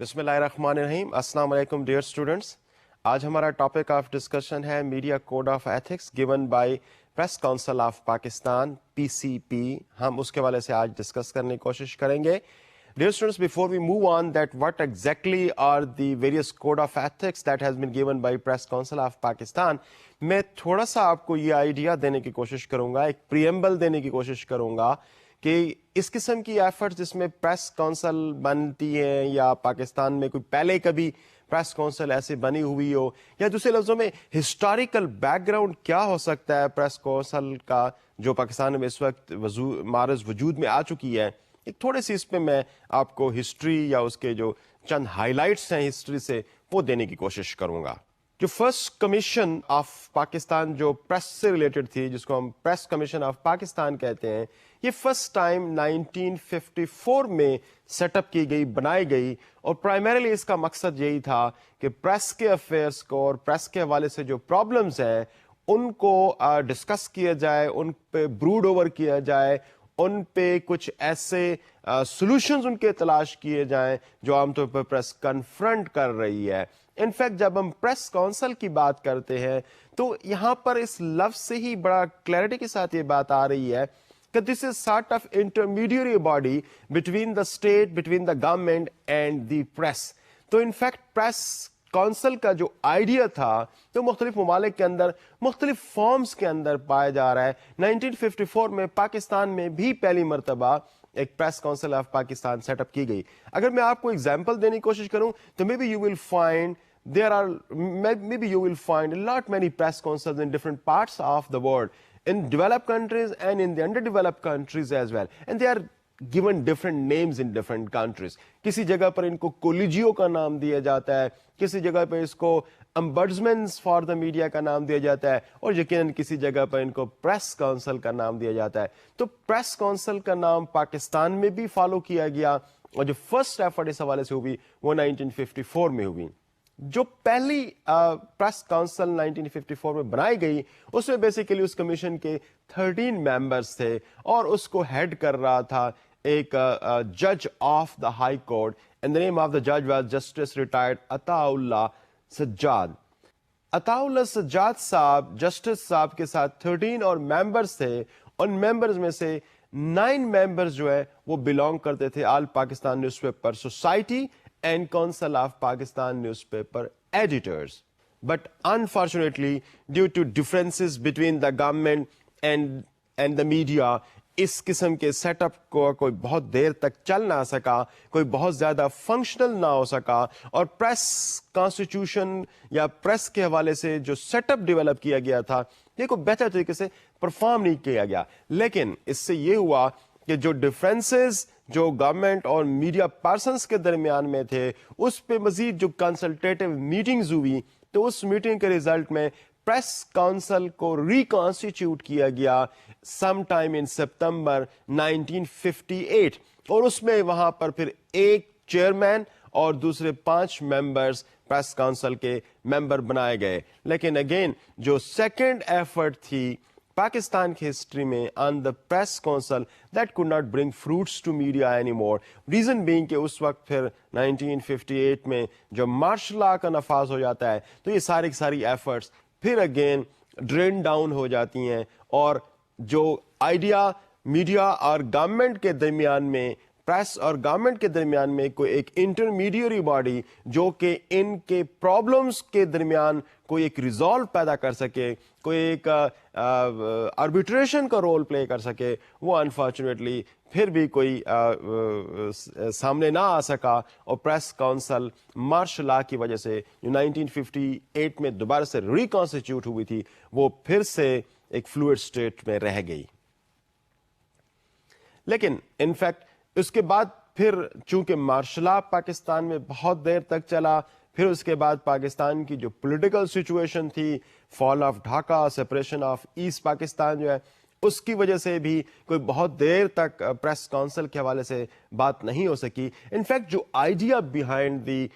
بسم اللہ الرحمن الرحیم. السلام علیکم ڈیئر اسٹوڈنٹس. آج ہمارا ٹاپک آف ڈسکشن ہے media code of ethics given by press council of Pakistan PCP. ہم اس کے حوالے سے آج ڈسکس کرنے کی کوشش کریں گے. Dear students, before we move on that what exactly are the various code of ethics that has been given by Press Council of Pakistan, میں تھوڑا سا آپ کو یہ آئیڈیا دینے کی کوشش کروں گا, ایک پریمبل دینے کی کوشش کروں گا کہ اس قسم کی ایفرٹس جس میں پریس کونسل بنتی ہیں یا پاکستان میں کوئی پہلے کبھی پریس کونسل ایسے بنی ہوئی ہو, یا دوسرے لفظوں میں ہسٹوریکل بیک گراؤنڈ کیا ہو سکتا ہے پریس کونسل کا جو پاکستان میں اس وقت معرض وجود میں آ چکی ہے. ایک تھوڑے سی اس پہ میں آپ کو ہسٹری یا اس کے جو چند ہائی لائٹس ہیں ہسٹری سے وہ دینے کی کوشش کروں گا. جو فرسٹ کمیشن آف پاکستان جو پریس سے ریلیٹڈ تھی, جس کو ہم پریس کمیشن آف پاکستان کہتے ہیں, یہ فرسٹ ٹائم 1954 میں سیٹ اپ کی گئی, بنائی گئی, اور پرائمریلی اس کا مقصد یہی تھا کہ پریس کے افیئرس کو اور پریس کے حوالے سے جو پرابلمز ہیں ان کو ڈسکس کیا جائے, ان پہ بروڈ اوور کیا جائے, ان پہ کچھ ایسے سولوشنز ان کے تلاش کیے جائیں جو عام طور پر پریس کنفرنٹ کر رہی ہے. انفیکٹ جب ہم پریس کونسل کی بات کرتے ہیں تو یہاں پر اس لفظ سے ہی بڑا کلیئرٹی کے ساتھ یہ بات آ رہی ہے کہ this is sort of intermediary body between the state, between the government and the press. تو انفیکٹ پریس کونسل کا جو آئیڈیا تھا تو مختلف ممالک کے اندر مختلف فارمز کے اندر پایا جا رہا ہے. 1954 میں پاکستان میں بھی پہلی مرتبہ ایک press council of Pakistan set up کی گئی. اگر میں آپ کو ایگزامپل دینے کی کوشش کروں تو maybe you will find a lot many press councils in different parts of the world, in developed countries and in the underdeveloped countries as well, and they are given different names in different countries. کسی جگہ پر ان کو کولیجیو کا نام دیا جاتا ہے, کسی جگہ پہ اس کو امبڈسمنٹس فار دا میڈیا کا نام دیا جاتا ہے, اور یقیناً کسی جگہ پر ان کو پریس کونسل کا نام دیا جاتا ہے. تو پریس کونسل کا نام پاکستان میں بھی فالو کیا گیا, اور جو فرسٹ ایفرٹ اس حوالے سے ہوئی وہ 1954 میں ہوئی. جو پہلی پریس کونسل 1954 میں بنائی گئی اس میں بیسیکلی اس کمیشن کے 13 ممبرس تھے, اور اس کو ہیڈ کر رہا تھا ایک جج of the high court, and the name of the جج واز جسٹس ریٹائرڈ عطا اللہ سجاد. عطا اللہ سجاد صاحب جسٹس صاحب کے ساتھ 13 اور ممبرس تھے. ان ممبرز میں سے 9 ممبرز جو ہے وہ بلونگ کرتے تھے all Pakistan newspaper society and Council of Pakistan newspaper editors. But unfortunately, due to differences between the government and the media, اس قسم کے سیٹ اپ کو کوئی بہت دیر تک چل نہ سکا, کوئی بہت زیادہ فنکشنل نہ ہو سکا, اور پریس کانسٹیٹیوشن یا پریس کے حوالے سے جو سیٹ اپ ڈیولپ کیا گیا تھا یہ کوئی بہتر طریقے سے پرفارم نہیں کیا گیا. لیکن اس سے یہ ہوا کہ جو ڈفرینسز جو گورنمنٹ اور میڈیا پرسنس کے درمیان میں تھے اس پہ مزید جو کنسلٹیٹو میٹنگز ہوئی, تو اس میٹنگ کے ریزلٹ میں پریس کونسل کو ریکانسٹیٹیوٹ کیا گیا سم ٹائم ان سپتمبر 1958, اور اس میں وہاں پر پھر ایک چیئرمین اور دوسرے 5 ممبرز پریس کونسل کے ممبر بنائے گئے. لیکن اگین جو سیکنڈ ایفرٹ تھی پاکستان کی ہسٹری میں on the press council that could not bring fruits to media anymore. Reason being کہ اس وقت پھر 1958 میں جو مارشل لا کا نفاذ ہو جاتا ہے تو یہ ساری ایفرٹس پھر اگین ڈرین ڈاؤن ہو جاتی ہیں, اور جو آئیڈیا میڈیا اور گورنمنٹ کے درمیان میں, پریس اور گورنمنٹ کے درمیان میں کوئی ایک انٹرمیڈیری باڈی جو کہ ان کے پرابلمس کے درمیان کوئی ایک ریزالو پیدا کر سکے, کوئی ایک آربیٹریشن کا رول پلے کر سکے, وہ انفارچونیٹلی پھر بھی کوئی سامنے نہ آ سکا, اور پریس کونسل مارشل لا کی وجہ سے جو 1958 میں دوبارہ سے ریکانسٹیٹیوٹ ہوئی تھی وہ پھر سے ایک فلوئڈ اسٹیٹ میں رہ گئی. لیکن انفیکٹ اس کے بعد پھر چونکہ مارشل لا پاکستان میں بہت دیر تک چلا, پھر اس کے بعد پاکستان کی جو پولیٹیکل سچویشن تھی, fall of Dhaka, separation of East Pakistan جو ہے, اس کی وجہ سے بھی کوئی بہت دیر تک پریس کونسل کے حوالے سے بات نہیں ہو سکی. انفیکٹ جو idea behind the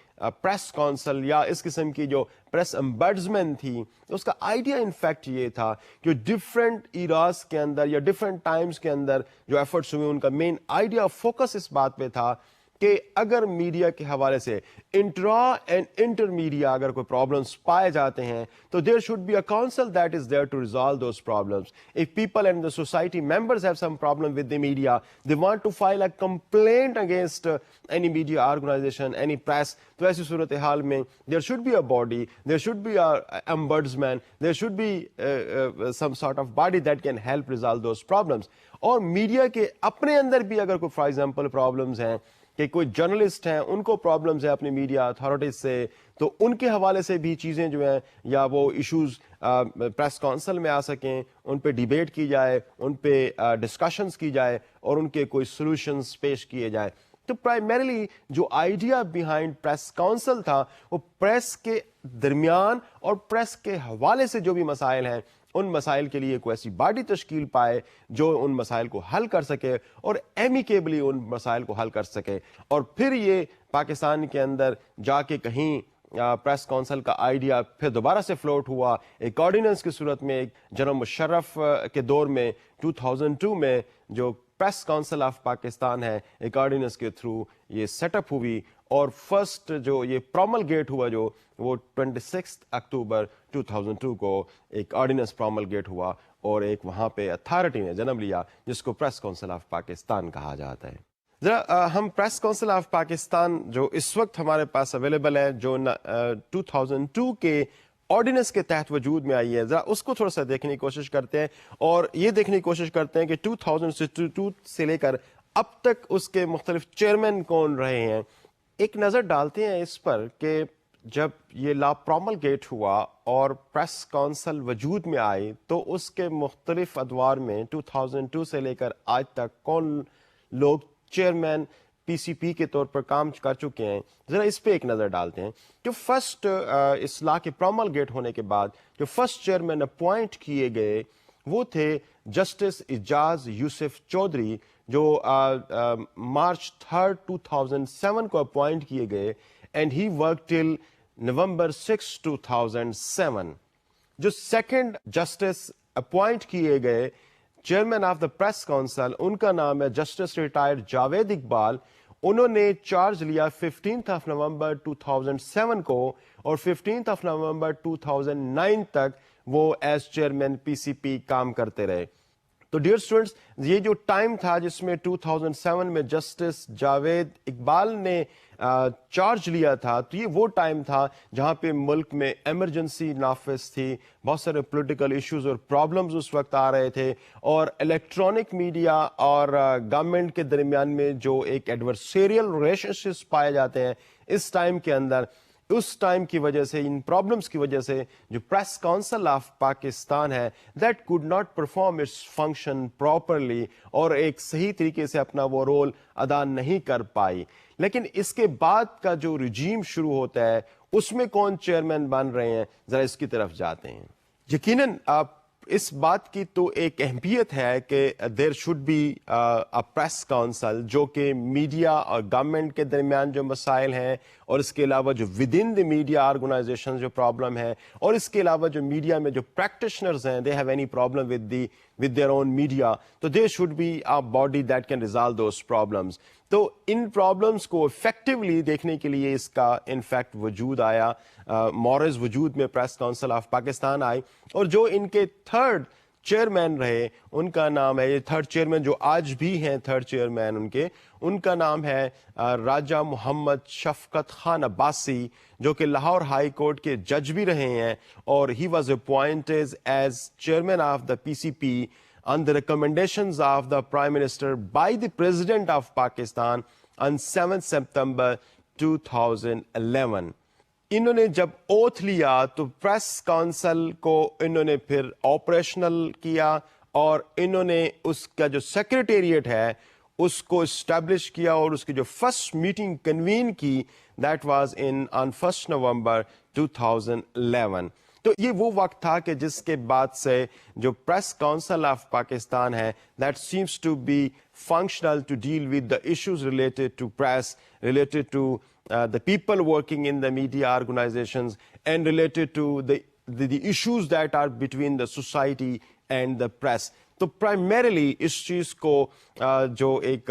press council یا اس قسم کی جو پریس امبڈسمن تھی, اس کا آئیڈیا انفیکٹ یہ تھا کہ ڈفرینٹ ایراز کے اندر یا ڈفرینٹ ٹائمز کے اندر جو ایفرٹس ہوئے ان کا مین آئیڈیا فوکس اس بات پہ تھا کہ اگر میڈیا کے حوالے سے انٹرا اینڈ انٹر میڈیا اگر کوئی پرابلمس پائے جاتے ہیں تو there should be a council that is there to resolve those problems. If people and the society members have some problem with the media, they want to file a complaint against any media organisation, any press, تو ایسی صورتحال میں there should be a body, there should be a ombudsman, there should be some sort of body that can help resolve those problems. اور media کے اپنے اندر بھی اگر کوئی فار ایگزامپل پرابلمس ہیں کہ کوئی جرنلسٹ ہیں ان کو پرابلمز ہے اپنی میڈیا اتھارٹیز سے, تو ان کے حوالے سے بھی چیزیں جو ہیں یا وہ ایشوز پریس کونسل میں آ سکیں, ان پہ ڈیبیٹ کی جائے, ان پہ ڈسکشنز کی جائے اور ان کے کوئی سولوشنز پیش کیے جائیں. تو پرائمریلی جو آئیڈیا بیہائنڈ پریس کونسل تھا وہ پریس کے درمیان اور پریس کے حوالے سے جو بھی مسائل ہیں ان مسائل کے لیے کوئی ایسی باڈی تشکیل پائے جو ان مسائل کو حل کر سکے اور ایمیکیبلی ان مسائل کو حل کر سکے. اور پھر یہ پاکستان کے اندر جا کے کہیں پریس کونسل کا آئیڈیا پھر دوبارہ سے فلوٹ ہوا ایک آرڈیننس کی صورت میں. ایک جنرل مشرف کے دور میں 2002 میں جو پریس کونسل آف پاکستان ہے ایک آرڈیننس کے تھرو یہ سیٹ اپ ہوئی, اور فرسٹ جو یہ پروملگیٹ ہوا جو وہ 26 اکتوبر 2002 کو ایک آرڈیننس پروملگیٹ ہوا اور ایک وہاں پہ اتھارٹی نے جنم لیا جس کو پریس کونسل آف پاکستان کہا جاتا ہے. ذرا ہم پریس کونسل آف پاکستان جو اس وقت ہمارے پاس اویلیبل ہے جو 2002 کے آرڈیننس کے تحت وجود میں آئی ہے, ذرا اس کو تھوڑا سا دیکھنے کی کوشش کرتے ہیں اور یہ دیکھنے کی کوشش کرتے ہیں کہ 2002 سے لے کر اب تک اس کے مختلف چیئرمین کون رہے ہیں. ایک نظر ڈالتے ہیں اس پر کہ جب یہ لا پروملگیٹ ہوا اور پریس کونسل وجود میں آئی تو اس کے مختلف ادوار میں 2002 سے لے کر آج تک کون لوگ چیئرمین پی سی پی کے طور پر کام کر چکے ہیں. ذرا اس پہ ایک نظر ڈالتے ہیں. جو فرسٹ اس لا کے پروملگیٹ ہونے کے بعد جو فرسٹ چیئرمین اپوائنٹ کیے گئے وہ تھے جسٹس اعجاز یوسف چودھری جو مارچ 3 2007 کو اپوائنٹ کیے گئے, اینڈ ہی ورک ٹل نومبر 6 2007. جو سیکنڈ جسٹس اپوائنٹ کیے گئے chairman of the press council ان کا نام ہے جسٹس ریٹائرڈ جاوید اقبال. انہوں نے چارج لیا 15 نومبر 2007 کو اور 15 نومبر 2009 تک وہ ایز چیئرمین پی سی پی کام کرتے رہے. تو ڈیئر اسٹوڈنٹس, یہ جو ٹائم تھا جس میں 2007 میں جسٹس جاوید اقبال نے چارج لیا تھا, تو یہ وہ ٹائم تھا جہاں پہ ملک میں ایمرجنسی نافذ تھی, بہت سارے پولیٹیکل ایشوز اور پرابلمز اس وقت آ رہے تھے, اور الیکٹرانک میڈیا اور گورنمنٹ کے درمیان میں جو ایک ایڈورسیریل ریلیشن شپس پائے جاتے ہیں اس ٹائم کے اندر, اس ٹائم کی وجہ سے ان پرابلمس کی وجہ سے جو پریس کونسل آف پاکستان ہے that could not perform its function properly اور ایک صحیح طریقے سے اپنا وہ رول ادا نہیں کر پائی. لیکن اس کے بعد کا جو رجیم شروع ہوتا ہے اس میں کون چیئرمین بن رہے ہیں, ذرا اس کی طرف جاتے ہیں. یقیناً آپ اس بات کی تو ایک اہمیت ہے کہ there should be a press council جو کہ میڈیا اور گورنمنٹ کے درمیان جو مسائل ہیں اور اس کے علاوہ جو with in the media organisation جو پرابلم ہے اور اس کے علاوہ جو میڈیا میں جو پریکٹیشنرز ہیں they have any problem with their own media, تو there should be a body that can resolve those problems. تو ان پرابلمس کو افیکٹولی دیکھنے کے لیے اس کا انفیکٹ وجود آیا, مورز وجود میں پریس کونسل آف پاکستان آئی, اور جو ان کے تھرڈ چیئرمین رہے ان کا نام ہے, یہ تھرڈ چیئرمین جو آج بھی ہیں تھرڈ چیئرمین ان کا نام ہے راجہ محمد شفقت خان عباسی, جو کہ لاہور ہائی کورٹ کے جج بھی رہے ہیں, اور he was appointed as chairman of the P C P on the recommendations of the Prime Minister by the President of Pakistan on 7 September 2011. انہوں نے جب اوتھ لیا تو پریس کونسل کو انہوں نے پھر آپریشنل کیا اور انہوں نے اس کا جو سیکریٹریٹ ہے اس کو اسٹیبلش کیا اور اس کی جو فرسٹ میٹنگ کنوین کی دیٹ واز آن 1 نومبر 2011. تو یہ وہ وقت تھا کہ جس کے بعد سے جو پریس کونسل آف پاکستان ہے that seems to be functional to deal with the issues related to press, related to the people working in the media organizations and related to the issues that are between the society and the press. تو primarily اس چیز کو جو ایک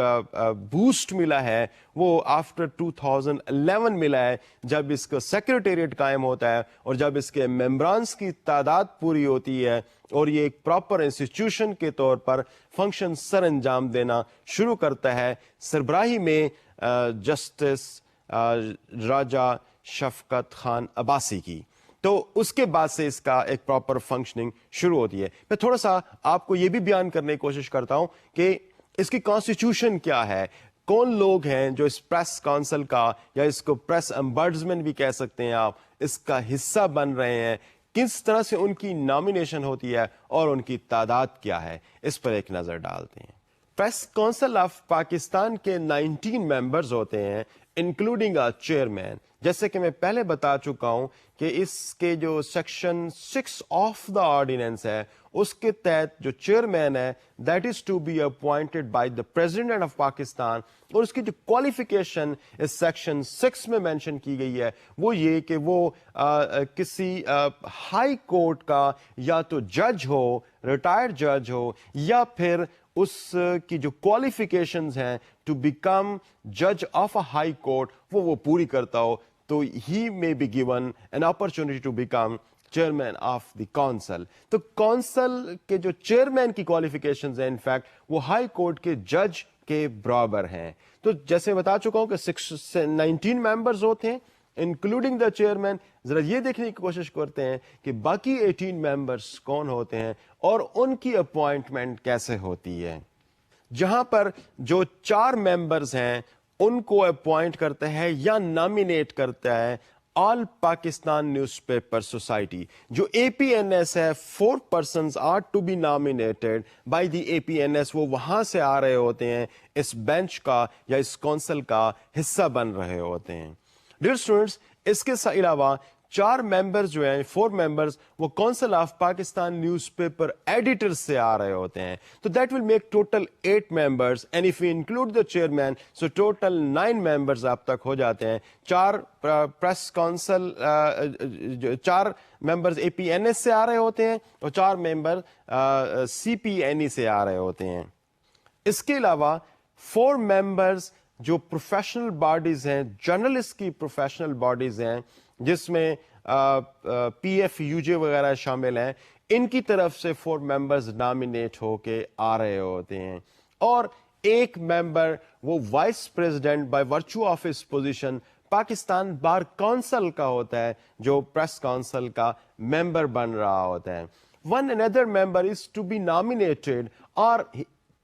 boost ملا ہے وہ after 2011 ملا ہے, جب اس کا سیکریٹریٹ قائم ہوتا ہے اور جب اس کے ممبرانس کی تعداد پوری ہوتی ہے اور یہ ایک پراپر انسٹیٹیوشن کے طور پر فنکشن سر انجام دینا شروع کرتا ہے سربراہی میں جسٹس راجہ شفقت خان عباسی کی. تو اس کے بعد سے اس کا ایک پراپر فنکشننگ شروع ہوتی ہے. میں تھوڑا سا آپ کو یہ بھی بیان کرنے کی کوشش کرتا ہوں کہ اس کی کانسٹیٹیوشن کیا ہے, کون لوگ ہیں جو اس پریس کونسل کا, یا اس کو پریس امبرڈزمنٹ بھی کہہ سکتے ہیں آپ, اس کا حصہ بن رہے ہیں, کس طرح سے ان کی نامینیشن ہوتی ہے اور ان کی تعداد کیا ہے, اس پر ایک نظر ڈالتے ہیں. پریس کونسل آف پاکستان کے 19 ممبرز ہوتے ہیں انکلوڈنگ چیئرمین. جیسے کہ میں پہلے بتا چکا ہوں کہ اس کے جو سیکشن 6 آف دا آرڈیننس ہے اس کے تحت جو چیئرمین ہے that is to be appointed by the president of Pakistan, اور اس کی جو کوالیفیکیشن اس سیکشن 6 میں مینشن کی گئی ہے وہ یہ کہ وہ کسی ہائی کورٹ کا یا تو جج ہو, ریٹائرڈ جج ہو, یا پھر اس کی جو کوالیفیکیشنز ہیں ٹو بیکم جج آف اے ہائی کورٹ وہ پوری کرتا ہو, تو he may be given an opportunity to become chairman of the council. تو کونسل کے جو چیئرمین کی کوالیفیکیشنز ہیں انفیکٹ وہ ہائی کورٹ کے جج کے برابر ہیں. تو جیسے بتا چکا ہوں کہ 19 ممبرز ہوتے ہیں انکلوڈنگ دا چیئرمین. ذرا یہ دیکھنے کی کوشش کرتے ہیں کہ باقی 18 ممبرز کون ہوتے ہیں اور ان کی اپوائنٹمنٹ کیسے ہوتی ہے. جہاں پر جو 4 ممبرز ہیں ان کو اپوائنٹ کرتا ہے یا نامینیٹ کرتا ہے all Pakistan newspaper society. جو اے پی این ایس ہے 4 persons are to be nominated by the A P N S. وہ وہاں سے آ رہے ہوتے ہیں, اس بینچ کا یا اس کونسل کا حصہ بن رہے ہوتے ہیں. ڈیئر اسٹوڈینٹس, اس کے علاوہ 4 ممبرز جو ہیں 4 ممبرز وہ council of Pakistan news paper editor سے آ رہے ہوتے ہیں. تو that will make total 8 members and if you include the chairman so total 9 members اب تک ہو جاتے ہیں. 4 پریس کونسل 4 ممبرز اے پی این ایس سے آ رہے ہوتے ہیں اور 4 ممبر سی پی این ای سے آ رہے ہوتے ہیں. اس کے علاوہ 4 ممبرز جو پروفیشنل باڈیز ہیں, جرنلسٹ کی پروفیشنل باڈیز ہیں جس میں پی ایف یو جے وغیرہ شامل ہیں, ان کی طرف سے 4 ممبرز نامینیٹ ہو کے آ رہے ہوتے ہیں. اور 1 ممبر وہ vice president by virtue of his position Pakistan bar council کا ہوتا ہے جو پریس کونسل کا ممبر بن رہا ہوتا ہے. One another member is to be nominated or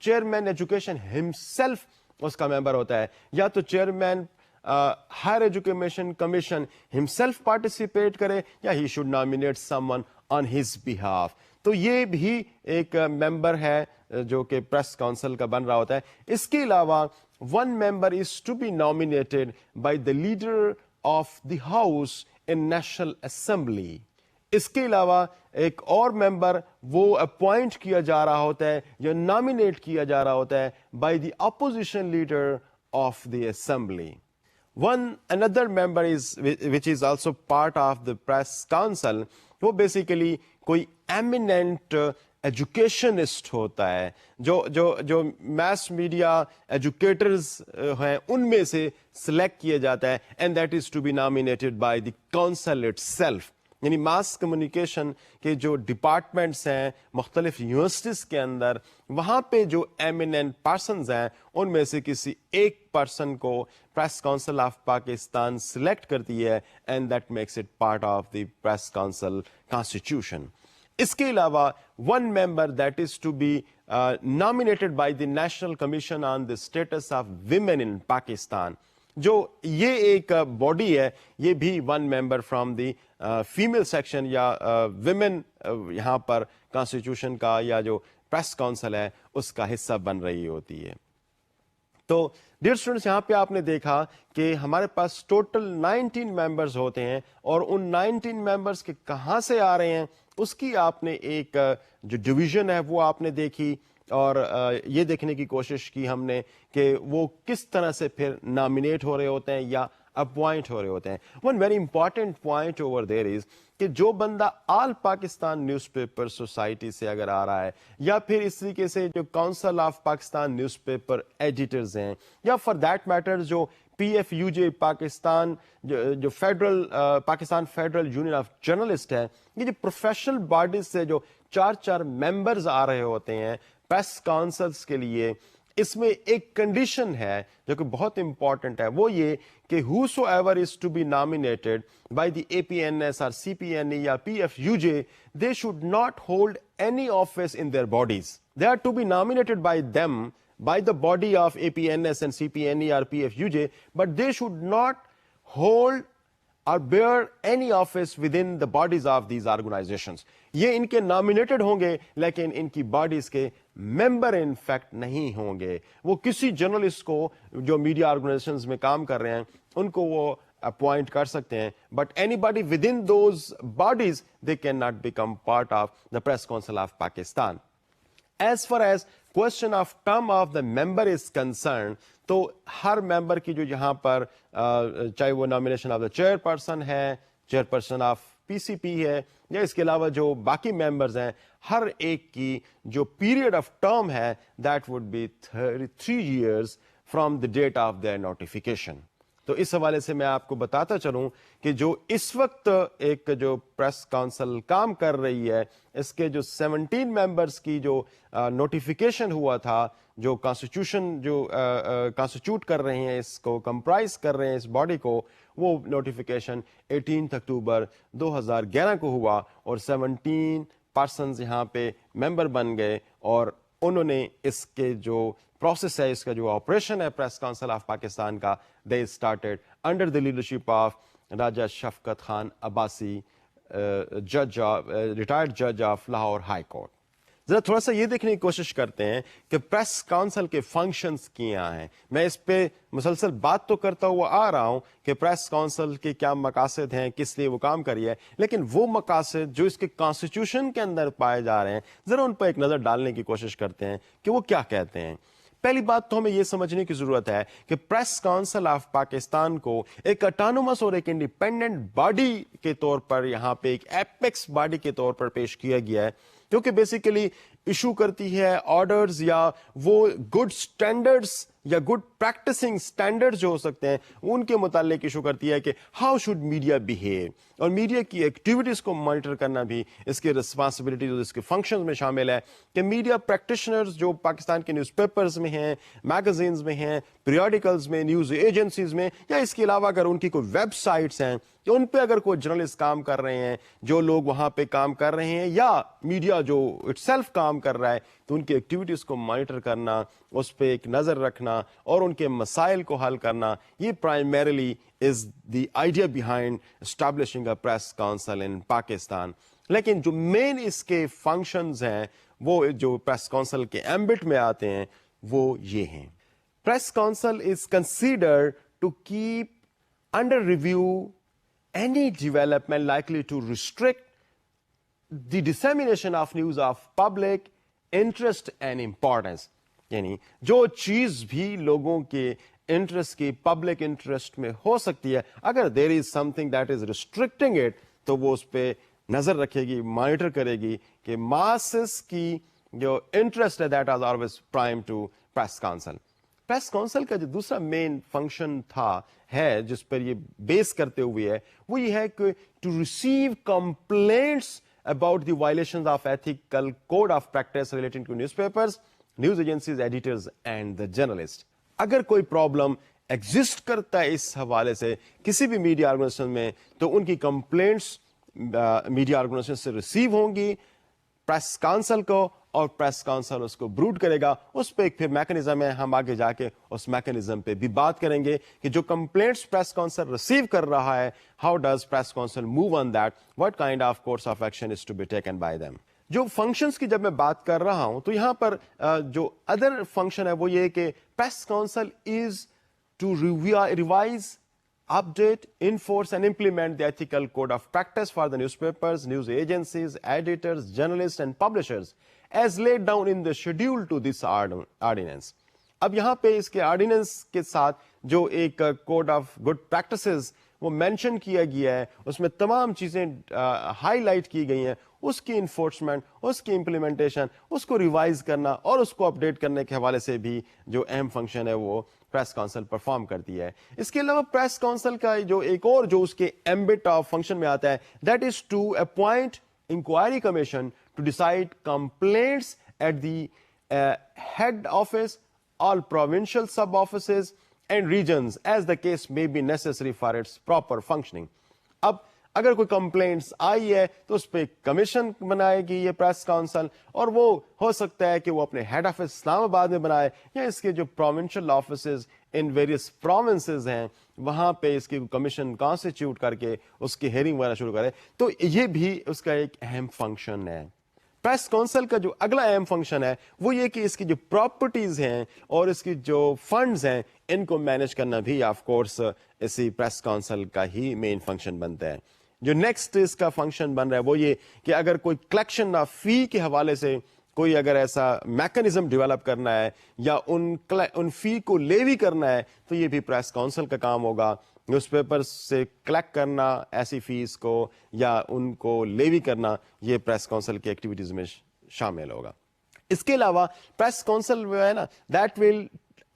chairman education himself اس کا ممبر ہوتا ہے, یا تو chairman higher education commission himself participate کرے یا he should nominate someone on his behalf. تو یہ بھی ایک ممبر ہے جو کہ پریس کونسل کا بن رہا ہوتا ہے. اس کے علاوہ 1 member is to be nominated by the leader of the house in National Assembly. اس کے علاوہ ایک اور ممبر وہ اپوائنٹ کیا جا رہا ہوتا ہے یا نامینیٹ کیا جا رہا ہوتا ہے by the opposition leader of the assembly. Another member which is also part of the press council, وہ بیسیکلی کوئی ایمیننٹ ایجوکیشنسٹ ہوتا ہے, جو میس میڈیا ایجوکیٹرز ہیں ان میں سے سلیکٹ کیا جاتا ہے, and that is to be nominated by the council itself. یعنی ماس کمیونیکیشن کے جو ڈپارٹمنٹس ہیں مختلف یونیورسٹیز کے اندر, وہاں پہ جو ایمیننٹ پرسنز ہیں ان میں سے کسی ایک پرسن کو press council of Pakistan select کرتی ہے, and that makes it part of the press council constitution. اس کے علاوہ 1 member that is to be nominated by the National Commission on the Status of Women in Pakistan. جو یہ ایک body ہے یہ بھی 1 member from the female section یا ویمن یہاں پر کانسٹیٹیوشن کا یا جو پریس کونسل ہے اس کا حصہ بن رہی ہوتی ہے. تو ڈیئر اسٹوڈنٹس, یہاں پہ آپ نے دیکھا کہ ہمارے پاس ٹوٹل 19 ممبرز ہوتے ہیں, اور ان 19 ممبرز کے کہاں سے آ رہے ہیں اس کی آپ نے ایک جو ڈویژن ہے وہ آپ نے دیکھی, اور یہ دیکھنے کی کوشش کی ہم نے کہ وہ کس طرح سے پھر نامینیٹ ہو رہے ہوتے ہیں یا اپوائنٹ ہو رہے ہوتے ہیں. One very important point over there is کہ جو بندہ all Pakistan newspaper society سے اگر آ رہا ہے یا پھر اس طریقے سے جو council of Pakistan newspaper editors ہیں یا فار دیٹ میٹر جو PFUJ پاکستان جو federal Pakistan federal union of journalist ہے, یہ جو پروفیشنل باڈیز سے جو 4 ممبرز آ رہے ہوتے ہیں پریس کاؤنسلز کے لیے, اس میں ایک کنڈیشن ہے جو کہ بہت امپورٹنٹ ہے, وہ یہ کہ whosoever is to be nominated by the APNS or CPNE یا PFUJ, they should not hold any office in their bodies. They are to be nominated by them, by the body of APNS and CPNE or PFUJ, but they should not hold or bear any office within the bodies of these organizations. یہ ان کے nominated ہوں گے لیکن ان کی bodies کے ممبر in fact نہیں ہوں گے. وہ کسی جرنلسٹ کو جو میڈیا آرگنائزیشنز میں کام کر رہے ہیں ان کو وہ اپوائنٹ کر سکتے ہیں, but any body with in those bodies they can not become part of the press council of Pakistan. As far as question of term of the member is concerned, تو ہر ممبر کی جو یہاں پر چاہے وہ nomination of the chair person ہے, chair person of PCP ہے یا اس کے علاوہ جو باقی ممبرز ہیں, ہر ایک کی جو پیریڈ آف ٹرم ہے that would be 33 years from the date of their notification. تو اس حوالے سے میں آپ کو بتاتا چلوں کہ جو اس وقت ایک جو پریس کاؤنسل کام کر رہی ہے, اس کے جو 17 ممبرز کی جو نوٹیفیکیشن ہوا تھا, جو کانسٹیٹیوشن جو کانسٹیٹیوٹ کر رہے ہیں, اس کو کمپرائز کر رہے ہیں اس باڈی کو, وہ نوٹیفیکیشن 18 اکتوبر 2011 کو ہوا اور 17 پرسنز یہاں پہ ممبر بن گئے اور انہوں نے اس کے جو پروسیس ہے, اس کا جو آپریشن ہے پریس کاؤنسل آف پاکستان کا, they started under the leadership of Raja Shafqat Khan Abbasi, جج ریٹائرڈ جج آف لاہور ہائی کورٹ. ذرا تھوڑا سا یہ دیکھنے کی کوشش کرتے ہیں کہ پریس کاؤنسل کے فنکشنز کیا ہیں. میں اس پہ مسلسل بات تو کرتا ہوا آ رہا ہوں کہ پریس کاؤنسل کے کیا مقاصد ہیں, کس لیے وہ کام کری ہے, لیکن وہ مقاصد جو اس کے کانسٹیٹیوشن کے اندر پائے جا رہے ہیں ذرا ان پہ ایک نظر ڈالنے کی کوشش کرتے ہیں کہ وہ کیا کہتے ہیں. پہلی بات تو ہمیں یہ سمجھنے کی ضرورت ہے کہ پریس کاؤنسل آف پاکستان کو ایک اٹانومس اور ایک انڈیپینڈنٹ باڈی کے طور پر یہاں پہ ایک ایپیکس باڈی کے طور پر پیش کیا گیا ہے, کیونکہ بیسیکلی ایشو کرتی ہے آرڈرز یا وہ گڈ سٹینڈرڈز یا گڈ پریکٹسنگ سٹینڈرڈز جو ہو سکتے ہیں ان کے متعلق ایشو کرتی ہے کہ ہاؤ شوڈ میڈیا بیہیو, اور میڈیا کی ایکٹیویٹیز کو مانیٹر کرنا بھی اس کے رسپانسبلٹیز اور اس کے فنکشنز میں شامل ہے کہ میڈیا پریکٹیشنرز جو پاکستان کے نیوز پیپرز میں ہیں, میگزینز میں ہیں, پیریوڈیکلز میں, نیوز ایجنسیز میں, یا اس کے علاوہ اگر ان کی کوئی ویب سائٹس ہیں کہ ان پہ اگر کوئی جرنلسٹ کام کر رہے ہیں, جو لوگ وہاں پہ کام کر رہے ہیں, یا میڈیا جو اٹ سیلف کام کر رہا ہے, تو ان کی ایکٹیویٹیز کو مانیٹر کرنا, اس پہ ایک نظر رکھنا اور ان کے مسائل کو حل کرنا, یہ primarily is the idea behind establishing a press council in Pakistan. لیکن جو مین اس کے فنکشنز ہیں وہ جو پریس کاؤنسل کے ایمبٹ میں آتے ہیں وہ یہ ہیں. Press council is considered to keep under review any development likely to restrict the dissemination of news of public interest and importance. یعنی جو چیز بھی لوگوں کے انٹرسٹ کی پبلک انٹرسٹ میں ہو سکتی ہے, اگر there is something that is restricting it تو وہ اس پہ نظر رکھے گی, مانیٹر کرے گی کہ ماسز کی جو انٹرسٹ ہے that is always prime to press council. Press council کا جو دوسرا مین فنکشن تھا ہے جس پر یہ بیس کرتے ہوئے ہے وہ یہ ہے کہ to receive complaints about the violations of ethical code of practice relating to newspapers, news agencies, editors and the journalist. اگر کوئی پرابلم ایگزسٹ کرتا ہے اس حوالے سے کسی بھی میڈیا آرگنائزیشن میں تو ان کی کمپلینٹس میڈیا آرگنائزیشن سے ریسیو ہوں گی پریس کاؤنسل کو, اور پریس کاؤنسل اس کو بروڈ کرے گا. اس پہ ایک پھر میکنزم ہے, ہم آگے جا کے اس میکنزم پہ بھی بات کریں گے کہ جو کمپلینٹس پریس کاؤنسل ریسیو کر رہا ہے, how does press council move on that, what kind of course of action is to be taken by them. جو فنکشنز کی جب میں بات کر رہا ہوں تو یہاں پر جو ادر فنکشن ہے وہ یہ کہ press council is to revise, update, enforce and implement the ethical code of practice for the newspapers, news agencies, editors, journalists and publishers as laid down in the schedule to this ordinance. اب یہاں پہ اس کے ordinance کے ساتھ جو ایک code of good practices وہ mention کیا گیا ہے, اس میں تمام چیزیں ہائی لائٹ کی گئی ہیں, اس کی انفورسمنٹ, اس کی امپلیمنٹیشن, اس کو ریوائز کرنا اور اس کو اپڈیٹ کرنے کے حوالے سے بھی جو اہم فنکشن ہے وہ پریس کونسل پرفارم کرتی ہے. اس کے علاوہ پریس کونسل کا جو ایک اور جو اس کے ایمبٹ آف فنکشن میں آتا ہے, that is to appoint inquiry commission to decide complaints at the head office, all provincial sub offices and regions as the case may be necessary for its proper functioning. اب اگر کوئی complaints آئی ہے تو اس پہ commission بنائے گی یہ press council, اور وہ ہو سکتا ہے کہ وہ اپنے ہیڈ آفس اسلام آباد میں بنائے یا اس کے جو provincial offices in various provinces ہیں وہاں پہ اس کی کمیشن کانسٹیٹیوٹ کر کے اس کی ہیئرنگ وغیرہ شروع کرے. تو یہ بھی اس کا ایک اہم فنکشن ہے. پریس کونسل کا جو اگلا اہم فنکشن ہے وہ یہ کہ اس کی جو پراپرٹیز ہیں اور اس کی جو فنڈز ہیں ان کو مینج کرنا بھی آف کورس اسی پریس کونسل کا ہی مین فنکشن بنتا ہے. جو نیکسٹ اس کا فنکشن بن رہا ہے وہ یہ کہ اگر کوئی کلیکشن آف فی کے حوالے سے کوئی اگر ایسا میکنزم ڈیولپ کرنا ہے یا ان فی کو لیوی کرنا ہے تو یہ بھی پریس کونسل کا کام ہوگا. نیوز پیپر سے کلیکٹ کرنا ایسی فیس کو یا ان کو لیوی کرنا یہ پریس کونسل کی ایکٹیویٹیز میں شامل ہوگا. اس کے علاوہ پریس کونسل جو ہے نا that will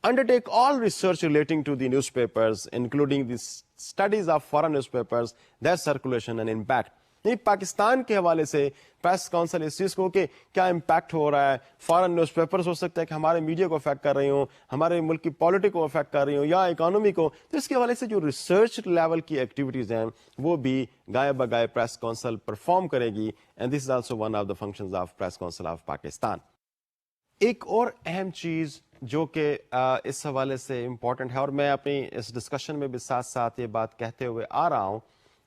undertake all research relating to the newspapers, including the studies of foreign newspapers, their circulation and impact. یعنی پاکستان کے حوالے سے پریس کونسل اس چیز کو کہ کیا امپیکٹ ہو رہا ہے, فارن نیوز پیپرز ہو سکتا ہے کہ ہمارے میڈیا کو افیکٹ کر رہی ہوں, ہمارے ملک کی پالیٹک کو افیکٹ کر رہی ہوں یا اکانومی کو, تو اس کے حوالے سے جو ریسرچ لیول کی ایکٹیویٹیز ہیں وہ بھی گائے بگائے پریس کونسل پرفارم کرے گی. And this is also one of the functions of press council of Pakistan. ایک اور اہم چیز جو کہ اس حوالے سے امپورٹنٹ ہے, اور میں اپنی اس ڈسکشن میں بھی ساتھ ساتھ یہ بات کہتے ہوئے آ رہا ہوں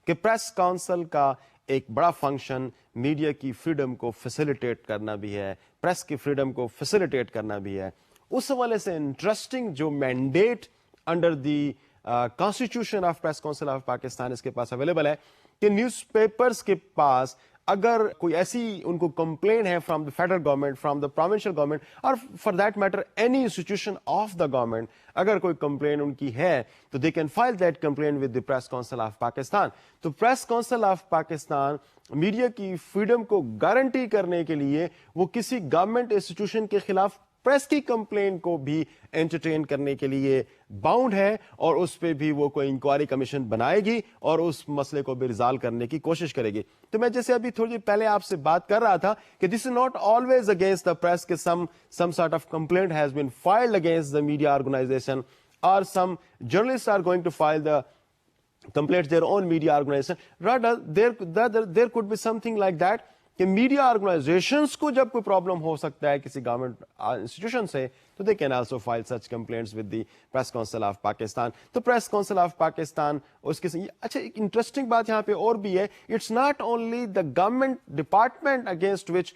کہ پریس کونسل کا ایک بڑا فنکشن میڈیا کی فریڈم کو فیسیلیٹیٹ کرنا بھی ہے, پریس کی فریڈم کو فیسیلیٹیٹ کرنا بھی ہے. اس حوالے سے انٹرسٹنگ جو mandate under the constitution of press council of Pakistan اس کے پاس اویلیبل ہے کہ نیوز پیپرز کے پاس اگر کوئی ایسی ان کو کمپلین ہے from the federal government, from the provincial government, اور for that matter any institution of the government, اگر کوئی کمپلین ان کی ہے تو they can file that complain with the press council of Pakistan. تو press council of Pakistan media کی freedom کو گارنٹی کرنے کے لیے وہ کسی گورنمنٹ انسٹیٹیوشن کے خلاف پریس کی کمپلین کو بھی انٹرٹین کرنے کے لیے باؤنڈ ہے, اور اس پہ بھی وہ کوئی انکوائری کمیشن بنائے گی اور اس مسئلے کو بھی ریزالو کرنے کی کوشش کرے گی. تو میں جیسے ابھی تھوڑی دیر پہلے آپ سے بات کر رہا تھا کہ this is not always against the press کہ some sort of complaint has been filed against the media organization, or some journalists are going to file the complaints their own media organization. Rather there could be something like that کہ media organisations کو جب کوئی problem ہو سکتا ہے کسی government institution سے تو they can also file such complaints with the press council of Pakistan. تو پریس کونسل آف پاکستان اس کے اچھا ایک انٹرسٹنگ بات یہاں پہ اور بھی ہے, it's not only the government department against which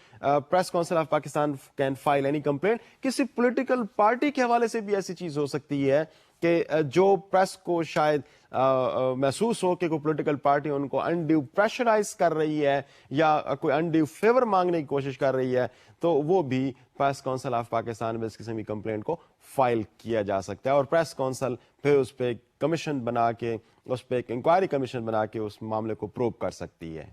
press council of Pakistan can file any complaint. کسی پولیٹیکل پارٹی کے حوالے سے بھی ایسی چیز ہو سکتی ہے کہ جو پریس کو شاید محسوس ہو کہ کوئی پولیٹیکل پارٹی ان کو انڈیو پریشرائز کر رہی ہے یا کوئی انڈیو فیور مانگنے کی کوشش کر رہی ہے, تو وہ بھی پریس کونسل آف پاکستان میں اس قسم کی کمپلینٹ کو فائل کیا جا سکتا ہے, اور پریس کونسل پھر اس پہ کمیشن بنا کے, اس پہ ایک انکوائری کمیشن بنا کے اس معاملے کو پروب کر سکتی ہے.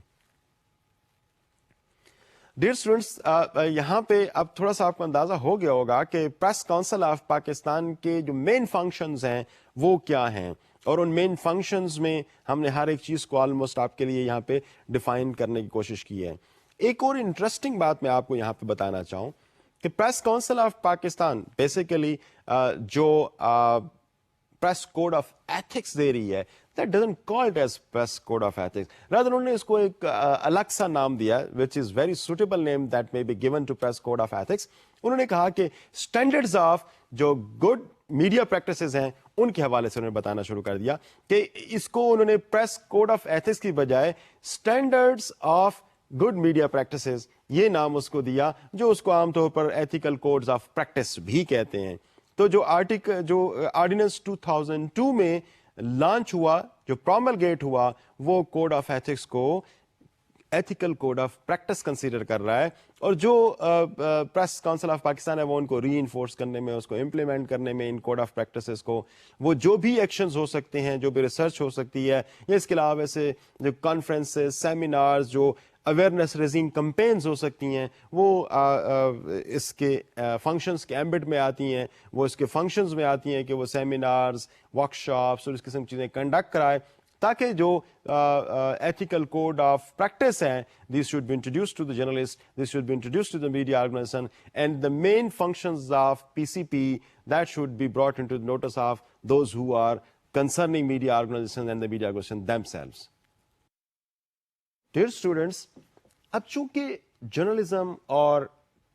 ڈیئر اسٹوڈینٹس, یہاں پہ اب تھوڑا سا آپ کو اندازہ ہو گیا ہوگا کہ پریس کونسل آف پاکستان کے جو مین فنکشنز ہیں وہ کیا ہیں, اور ان مین فنکشنز میں ہم نے ہر ایک چیز کو آلموسٹ آپ کے لیے یہاں پہ ڈیفائن کرنے کی کوشش کی ہے. ایک اور انٹرسٹنگ بات میں آپ کو یہاں پہ بتانا چاہوں کہ press council of Pakistan basically جو پریس کوڈ آف ایتھکس دے رہی ہے, that doesn't call it as press code of ethics. Rather انہوں نے اس کو ایک الگ سا نام دیا which is very suitable name that may be given to press code of ethics. انہوں نے کہا کہ standards of جو good media practices ہیں ان کے حوالے سے انہوں نے بتانا شروع کر دیا کہ اس کو انہوں نے press code of ethics کی بجائے standards of good media practices یہ نام اس کو دیا, جو اس کو عام طور پر ethical codes of practice بھی کہتے ہیں. تو جو آرڈیننس 2002 میں لانچ ہوا, جو پروملگیٹ ہوا, وہ کوڈ آف ایتھکس کو ethical code of practice consider کر رہا ہے, اور جو پریس کاؤنسل آف پاکستان ہے وہ ان کو ری انفورس کرنے میں, اس کو امپلیمنٹ کرنے میں, ان کوڈ آف پریکٹسز کو, وہ جو بھی ایکشنز ہو سکتے ہیں, جو بھی ریسرچ ہو سکتی ہے, یا اس کے علاوہ ویسے جو کانفرنسز, سیمینارز, جو اویئرنیس ریزنگ کمپینز ہو سکتی ہیں, وہ اس کے فنکشنز کے ایمبٹ میں آتی ہیں, وہ اس کے فنکشنز میں آتی ہیں کہ وہ سیمینارز, ورک شاپس اور اس قسم کی چیزیں کنڈکٹ کرائے, تاکہ جو ایتھیکل کوڈ آف پریکٹس ہیں, these should be introduced to the journalist, these should be introduced to the media organisation, and the main functions of PCP that should be brought into the notice of those who are concerning media organizations and the media organizations themselves. Dear students, اب چونکہ journalism اور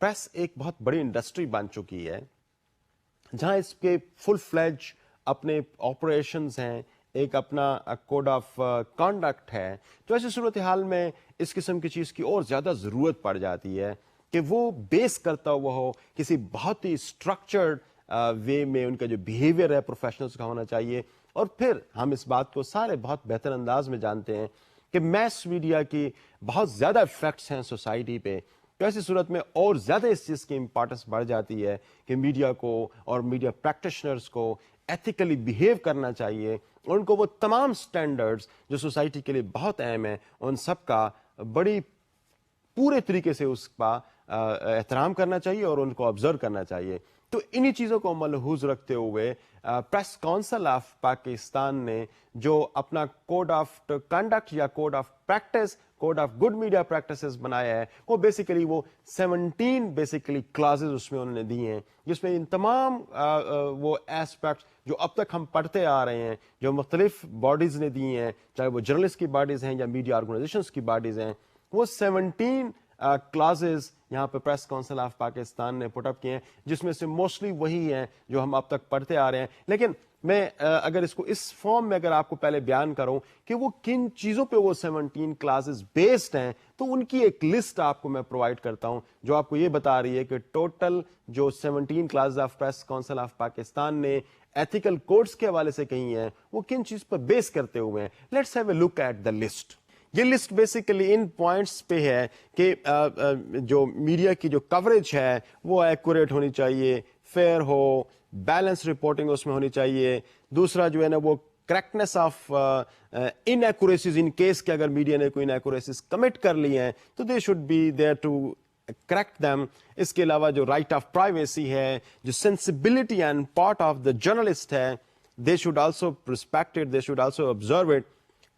press ایک بہت بڑی industry بن چکی ہے, جہاں اس کے فل فلیج اپنے آپریشنز ہیں, ایک اپنا کوڈ آف کانڈکٹ ہے, تو ایسی صورتحال میں اس قسم کی چیز کی اور زیادہ ضرورت پڑ جاتی ہے کہ وہ بیس کرتا ہوا ہو کسی بہت ہی اسٹرکچرڈ وے میں, ان کا جو بیہیویئر ہے پروفیشنلز کا ہونا چاہیے. اور پھر ہم اس بات کو سارے بہت بہتر انداز میں جانتے ہیں کہ میس میڈیا کی بہت زیادہ افیکٹس ہیں سوسائٹی پہ, تو ایسی صورت میں اور زیادہ اس چیز کی امپورٹنس بڑھ جاتی ہے کہ میڈیا کو اور میڈیا پریکٹیشنرز کو ایتھیکلی بیہیو کرنا چاہیے, اور ان کو وہ تمام سٹینڈرڈز جو سوسائٹی کے لیے بہت اہم ہیں, ان سب کا بڑی پورے طریقے سے اس کا احترام کرنا چاہیے اور ان کو آبزرو کرنا چاہیے. تو انہی چیزوں کو ملحوظ رکھتے ہوئے پریس کاؤنسل آف پاکستان نے جو اپنا کوڈ آف کنڈکٹ یا code of practice, code of good media practices بنایا ہے, وہ بیسیکلی وہ 17 بیسیکلی کلازز اس میں انہوں نے دی ہیں, جس میں ان تمام وہ ایسپیکٹس جو اب تک ہم پڑھتے آ رہے ہیں, جو مختلف باڈیز نے دی ہیں, چاہے وہ جرنلسٹ کی باڈیز ہیں یا میڈیا آرگنائزیشنز کی باڈیز ہیں, وہ 17 کلازز یہاں پہ پریس کاؤنسل آف پاکستان نے پٹ اپ کیے ہیں, جس میں سے موسٹلی وہی ہیں جو ہم اب تک پڑھتے آ رہے ہیں. لیکن میں اگر اس کو اس فارم میں اگر آپ کو پہلے بیان کروں کہ وہ کن چیزوں پہ وہ 17 کلازز بیسڈ ہیں, تو ان کی ایک لسٹ آپ کو میں پرووائڈ کرتا ہوں, جو آپ کو یہ بتا رہی ہے کہ ٹوٹل جو 17 clauses of press council of Pakistan نے ایتھیکل کوڈز کے حوالے سے کہی ہیں, وہ کن چیز پر بیس کرتے ہوئے ہیں. Let's have a look at the list. یہ لسٹ بیسیکلی ان پوائنٹس پہ ہے کہ جو میڈیا کی جو کوریج ہے وہ ایکوریٹ ہونی چاہیے, فیئر ہو, بیلنس رپورٹنگ اس میں ہونی چاہیے. دوسرا جو ہے نا وہ correctness of inaccuracies, in case کہ اگر میڈیا نے کوئی ان ایکوریسیز کمٹ کر لی ہیں تو they should be there to correct them. اس کے علاوہ جو رائٹ آف پرائیویسی ہے, جو sensibility and part of the journalist ہے, they should also respect it, they should also observe it.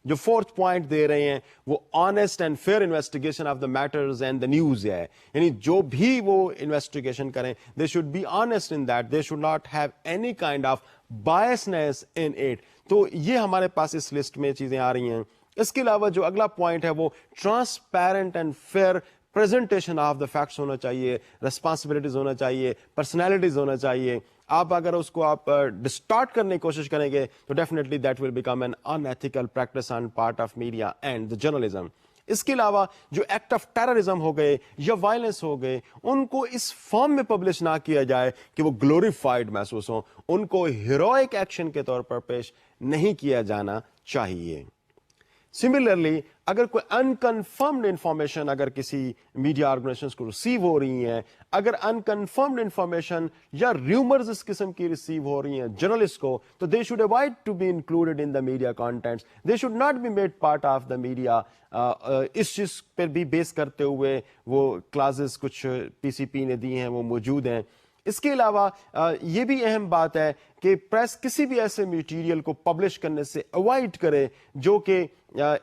جو فورتھ پوائنٹ دے رہے ہیں وہ honest and fair investigation of the matters and the news ہے, یعنی جو بھی وہ انویسٹیگیشن کریں they should be honest in that, they should not have any kind of biases in it. تو یہ ہمارے پاس اس لسٹ میں چیزیں آ رہی ہیں. اس کے علاوہ جو اگلا پوائنٹ ہے وہ transparent and fair presentation of the facts ہونا چاہیے, ریسپانسبلٹیز ہونا چاہیے, پرسنالٹیز ہونا چاہیے. آپ اگر اس کو آپ ڈسٹارٹ کرنے کی کوشش کریں گے تو definitely that will become an unethical practice on part of media and the journalism. اس کے علاوہ جو ایکٹ آف ٹیررزم ہو گئے یا وائلنس ہو گئے, ان کو اس فارم میں پبلش نہ کیا جائے کہ وہ گلوریفائڈ محسوس ہوں, ان کو ہیروئک ایکشن کے طور پر پیش نہیں کیا جانا چاہیے. سملرلی اگر کوئی انکنفرمڈ انفارمیشن اگر کسی میڈیا آرگنائزیشنز کو ریسیو ہو رہی ہیں, اگر انکنفرمڈ انفارمیشن یا ریومرز اس قسم کی ریسیو ہو رہی ہیں جرنلسٹ کو, تو they should avoid to be included in the media contents, they should not be made part of the media. اس چیز پر بھی بیس کرتے ہوئے وہ کلازز کچھ PCP نے دی ہیں وہ موجود ہیں. اس کے علاوہ یہ بھی اہم بات ہے کہ پریس کسی بھی ایسے میٹیریل کو پبلش کرنے سے اوائڈ کرے جو کہ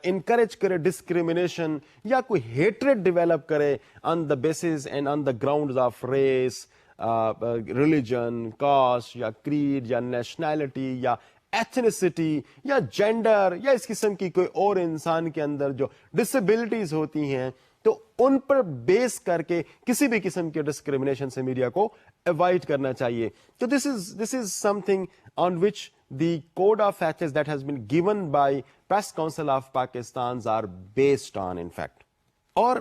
انکریج کرے ڈسکریمنیشن یا کوئی ہیٹریڈ ڈیولپ کرے on the basis and on the grounds of race, religion, caste یا کریڈ یا نیشنلٹی یا ایتھنیسٹی یا جینڈر یا اس قسم کی کوئی اور انسان کے اندر جو ڈسیبلٹیز ہوتی ہیں, تو ان پر بیس کر کے کسی بھی قسم کے ڈسکریمنیشن سے میڈیا کو اوائڈ کرنا چاہیے. تو this is something on which the code of ethics that has been given by Press Council of Pakistan are based on in fact. اور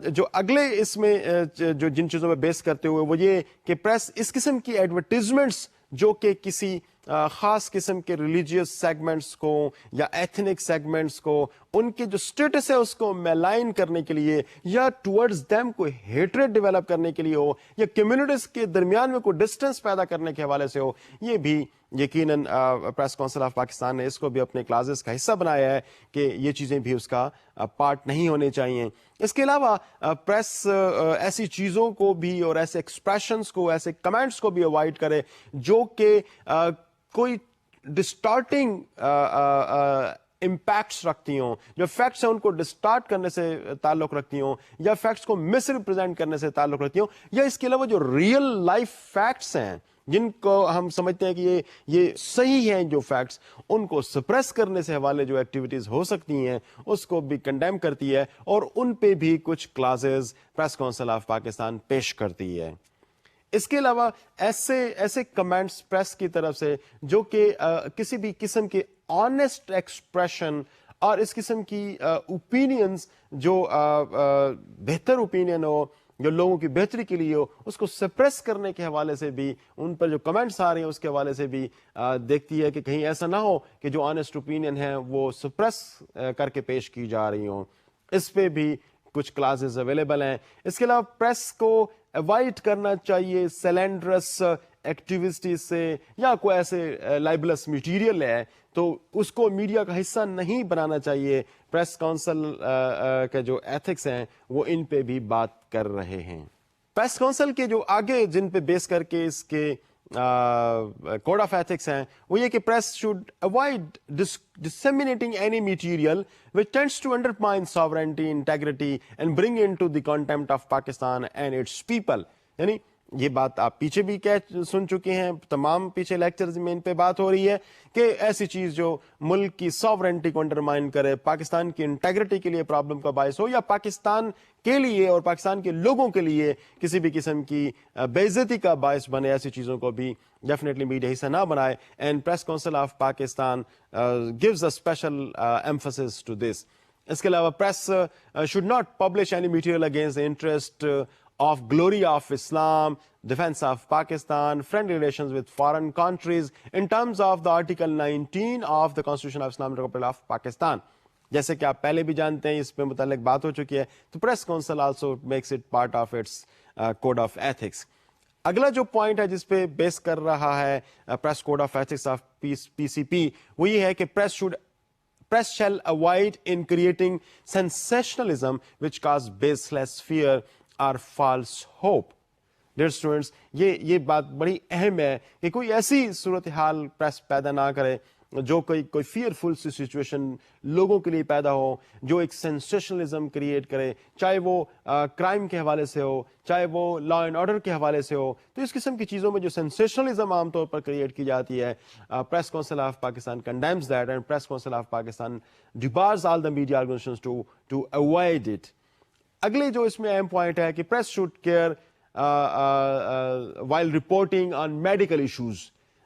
جو اگلے اس میں جو جن چیزوں پہ بیس کرتے ہوئے وہ یہ کہ پریس اس قسم کی ایڈورٹیزمنٹس جو کہ کسی خاص قسم کے ریلیجیس سیگمنٹس کو یا ایتھنک سیگمنٹس کو ان کے جو اسٹیٹس ہے اس کو میلائن کرنے کے لیے یا ٹورڈز دیم کوئی ہیٹریڈ ڈیولپ کرنے کے لیے ہو یا کمیونٹیز کے درمیان میں کوئی ڈسٹینس پیدا کرنے کے حوالے سے ہو, یہ بھی یقیناً پریس کونسل آف پاکستان نے اس کو بھی اپنے کلاسز کا حصہ بنایا ہے کہ یہ چیزیں بھی اس کا پارٹ نہیں ہونے چاہیے. اس کے علاوہ پریس ایسی چیزوں کو بھی اور ایسے ایکسپریشنز کو, ایسے کمنٹس کو بھی اوائڈ کرے جو کہ کوئی ڈسٹارٹنگ امپیکٹس رکھتی ہوں, جو فیکٹس ہیں ان کو ڈسٹارٹ کرنے سے تعلق رکھتی ہوں یا فیکٹس کو مس ریپرزینٹ کرنے سے تعلق رکھتی ہوں, یا اس کے علاوہ جو ریئل لائف فیکٹس ہیں جن کو ہم سمجھتے ہیں کہ یہ صحیح ہیں جو فیکٹس, ان کو سپریس کرنے سے حوالے جو ایکٹیویٹیز ہو سکتی ہیں اس کو بھی کنڈیم کرتی ہے اور ان پہ بھی کچھ classes press council of Pakistan پیش کرتی ہے. اس کے علاوہ ایسے کمنٹس پریس کی طرف سے جو کہ کسی بھی قسم کے آنیسٹ ایکسپریشن اور اس قسم کی اوپینینز جو بہتر اوپینین ہو, جو لوگوں کی بہتری کے لیے ہو, اس کو سپریس کرنے کے حوالے سے بھی ان پر جو کمنٹس آ رہے ہیں اس کے حوالے سے بھی دیکھتی ہے کہ کہیں ایسا نہ ہو کہ جو آنیسٹ اوپینین ہیں وہ سپریس کر کے پیش کی جا رہی ہوں. اس پہ بھی کچھ کلاسز اویلیبل ہیں. اس کے علاوہ پریس کو اوائڈ کرنا چاہیے سیلینڈرس ایکٹیویٹیز سے, یا کوئی ایسے لائبلس مٹیریل ہے تو اس کو میڈیا کا حصہ نہیں بنانا چاہیے. پریس کونسل کے جو ایتھکس ہیں وہ ان پہ بھی بات کر رہے ہیں. پریس کونسل کے جو آگے جن پہ بیس کر کے اس کے کوڈ آف ایتھکس ہیں وہ یہ کہ press should avoid disseminating any material which tends to undermine sovereignty, integrity and bring into the contempt of Pakistan and its people. یعنی یہ بات آپ پیچھے بھی سن چکے ہیں, تمام پیچھے لیکچرز میں ان پہ بات ہو رہی ہے کہ ایسی چیز جو ملک کی ساورنٹی کو انڈرمائن کرے, پاکستان کی انٹیگریٹی کے لیے پرابلم کا باعث ہو, یا پاکستان کے لیے اور پاکستان کے لوگوں کے لیے کسی بھی قسم کی بے عزتی کا باعث بنے, ایسی چیزوں کو بھی ڈیفینیٹلی میڈیا حصہ نہ بنائے. And press council of Pakistan gives a special emphasis to this. اس کے علاوہ press should not publish any material against the interest of glory of Islam, defense of Pakistan, friendly relations with foreign countries in terms of the Article 19 of the Constitution of Islamic Republic of Pakistan. جیسے کہ آپ پہلے بھی جانتے ہیں, اس پہ متعلق بات ہو چکی ہے, تو press council also makes it part of its code of ethics. اگلا جو پوائنٹ ہے جس پہ بیس کر رہا ہے press code of ethics of P C P, وہ یہ ہے کہ press shall avoid in creating sensationalism which cause baseless fear or false hope. Dear students, یہ بات بڑی اہم ہے کہ کوئی ایسی صورتحال پریس پیدا نہ کرے جو کوئی فیئرفل سی سچویشن لوگوں کے لیے پیدا ہو, جو ایک سینسیشنلزم کریٹ کرے, چاہے وہ کرائم کے حوالے سے ہو, چاہے وہ لا اینڈ آرڈر کے حوالے سے ہو. تو اس قسم کی چیزوں میں جو سینسیشنلزم عام طور پر کریٹ کی جاتی ہے, press council of Pakistan condemns that, and press council of Pakistan debars all the media organizations to avoid it. اگلے جو اس میں اہم پوائنٹ ہے کہ press should care while reporting on medical issues,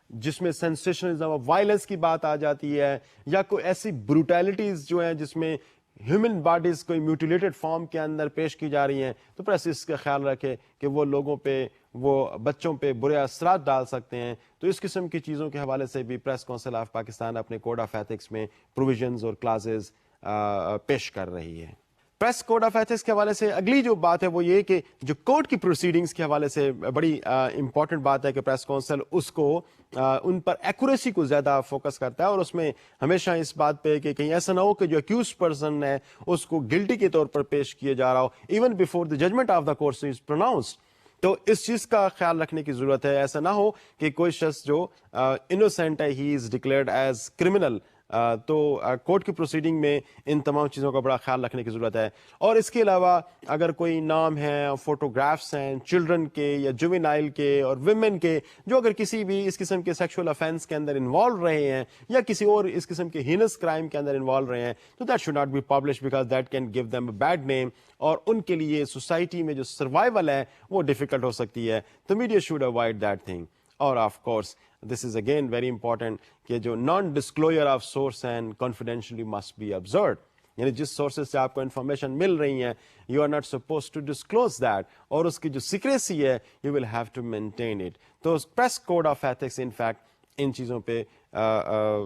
جس میں سینسیشنلزم اور وائلنس کی بات آ جاتی ہے, یا کوئی ایسی بروٹیلٹیز جو ہیں جس میں ہیومن باڈیز کوئی میوٹیلیٹڈ فارم کے اندر پیش کی جا رہی ہیں, تو پریس اس کا خیال رکھے کہ وہ لوگوں پہ, وہ بچوں پہ برے اثرات ڈال سکتے ہیں. تو اس قسم کی چیزوں کے حوالے سے بھی پریس کونسل آف پاکستان اپنے کوڈ آف ایتھکس میں پروویژنز اور کلاسز پیش کر رہی ہے. پریس کوڈ آف ایتھکس کے حوالے سے اگلی جو بات ہے وہ یہ کہ جو کورٹ کی پروسیڈنگز کے حوالے سے بڑی امپورٹنٹ بات ہے کہ پریس کونسل اس کو ان پر ایکوریسی کو زیادہ فوکس کرتا ہے, اور اس میں ہمیشہ اس بات پہ کہ کہیں ایسا نہ ہو کہ جو اکیوز پرسن ہے اس کو گلٹی کے طور پر پیش کیا جا رہا ہو even before the judgment of the court is pronounced. تو اس چیز کا خیال رکھنے کی ضرورت ہے. ایسا نہ ہو کہ کوئی شخص جو انوسینٹ ہے ہی از ڈکلیئرڈ ایز کرمنل, تو کورٹ کی پروسیڈنگ میں ان تمام چیزوں کا بڑا خیال رکھنے کی ضرورت ہے. اور اس کے علاوہ اگر کوئی نام ہے, فوٹوگرافس ہیں چلڈرن کے یا جوینائل کے اور ویمن کے, جو اگر کسی بھی اس قسم کے سیکشول افینس کے اندر انوالو رہے ہیں یا کسی اور اس قسم کے ہینس کرائم کے اندر انوالو رہے ہیں, تو that should not be publish because that can give them a bad name, اور ان کے لیے سوسائٹی میں جو سروائیول ہے وہ ڈیفیکلٹ ہو سکتی ہے. تو media should avoid that thing. اور of course this is again very important کہ جو non disclosure of source and confidentially must be observed, یعنی جس سورسز سے آپ کو انفارمیشن مل رہی ہیں you are not suppose to disclose that, اور اس کی جو سیکریسی ہے you will have to maintain it. تو press code of ethics in fact ان چیزوں پہ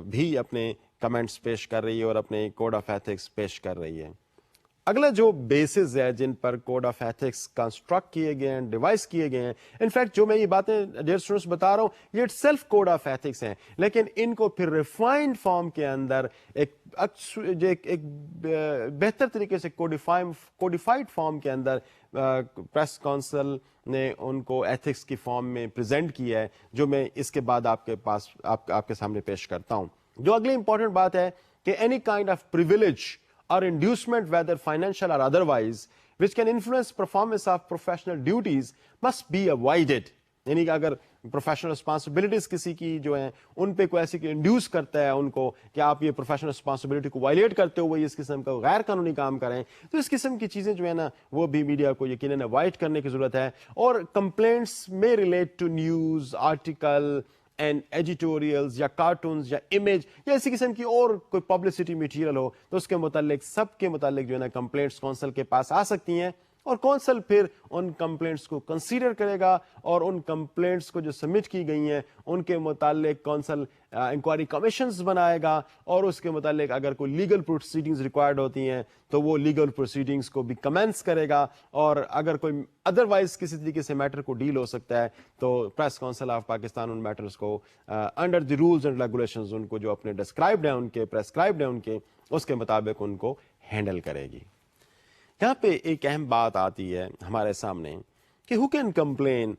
بھی اپنے کمنٹس پیش کر رہی ہے اور اپنے کوڈ آف ایتھکس پیش کر رہی ہے. اگلا جو بیسز ہے جن پر کوڈ آف ایتھکس کنسٹرکٹ کیے گئے ہیں, ڈیوائز کیے گئے ہیں, انفیکٹ جو میں یہ باتیں ڈیئر اسٹوڈنٹس بتا رہا ہوں یہ سیلف کوڈ آف ایتھکس ہیں, لیکن ان کو پھر ریفائنڈ فارم کے اندر ایک بہتر طریقے سے کوڈیفائڈ فارم کے اندر پریس کونسل نے ان کو ایتھکس کی فارم میں پریزنٹ کیا ہے, جو میں اس کے بعد آپ کے سامنے پیش کرتا ہوں. جو اگلی امپورٹنٹ بات ہے کہ any kind of privilege or inducement, whether financial or otherwise, which can influence performance of professional duties must be avoided. یعنی کہ اگر پروفیشنل رسپانسبلٹیز کسی کی جو ہیں ان پہ کوئی ایسی انڈیوس کرتا ہے ان کو کہ آپ یہ پروفیشنل رسپانسبلٹی کو وائلیٹ کرتے ہوئے اس قسم کا غیر قانونی کام کریں, تو اس قسم کی چیزیں جو ہے نا وہ بھی میڈیا کو یقیناً اوائڈ کرنے کی ضرورت ہے. اور کمپلینٹس میں relate to news article and editorials یا کارٹونز یا امیج یا اسی قسم کی اور کوئی پبلسٹی مٹیریل ہو تو اس کے متعلق سب کے متعلق جو ہے نا کمپلینٹس کونسل کے پاس آ سکتی ہیں, اور کونسل پھر ان کمپلینٹس کو کنسیڈر کرے گا اور ان کمپلینٹس کو جو سبمٹ کی گئی ہیں ان کے متعلق کونسل انکوائری کمیشنز بنائے گا, اور اس کے متعلق اگر کوئی لیگل پروسیڈنگز ریکوائرڈ ہوتی ہیں تو وہ لیگل پروسیڈنگز کو بھی کمنس کرے گا, اور اگر کوئی ادروائز کسی طریقے سے میٹر کو ڈیل ہو سکتا ہے تو پریس کونسل آف پاکستان ان میٹرز کو under the rules and regulations ان کو جو اپنے ڈسکرائبڈ ہیں ان کے پریسکرائبڈ ہیں ان کے اس کے مطابق ان کو ہینڈل کرے گی. یہاں پہ ایک اہم بات آتی ہے ہمارے سامنے کہ ہو کین کمپلین,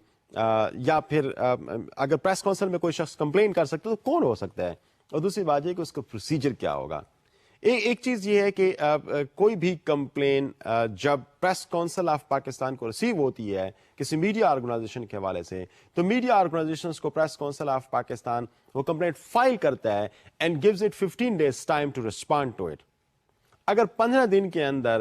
یا پھر اگر پریس کونسل میں کوئی شخص کمپلین کر سکتا ہے تو کون ہو سکتا ہے, اور دوسری بات یہ کہ اس کا پروسیجر کیا ہوگا. ایک چیز یہ ہے کہ کوئی بھی کمپلین جب پریس کونسل آف پاکستان کو ریسیو ہوتی ہے کسی میڈیا آرگنائزیشن کے حوالے سے, تو میڈیا آرگنائزیشنز کو پریس کونسل آف پاکستان وہ کمپلینٹ فائل کرتا ہے and gives it 15 days time to respond to it. اگر 15 دن کے اندر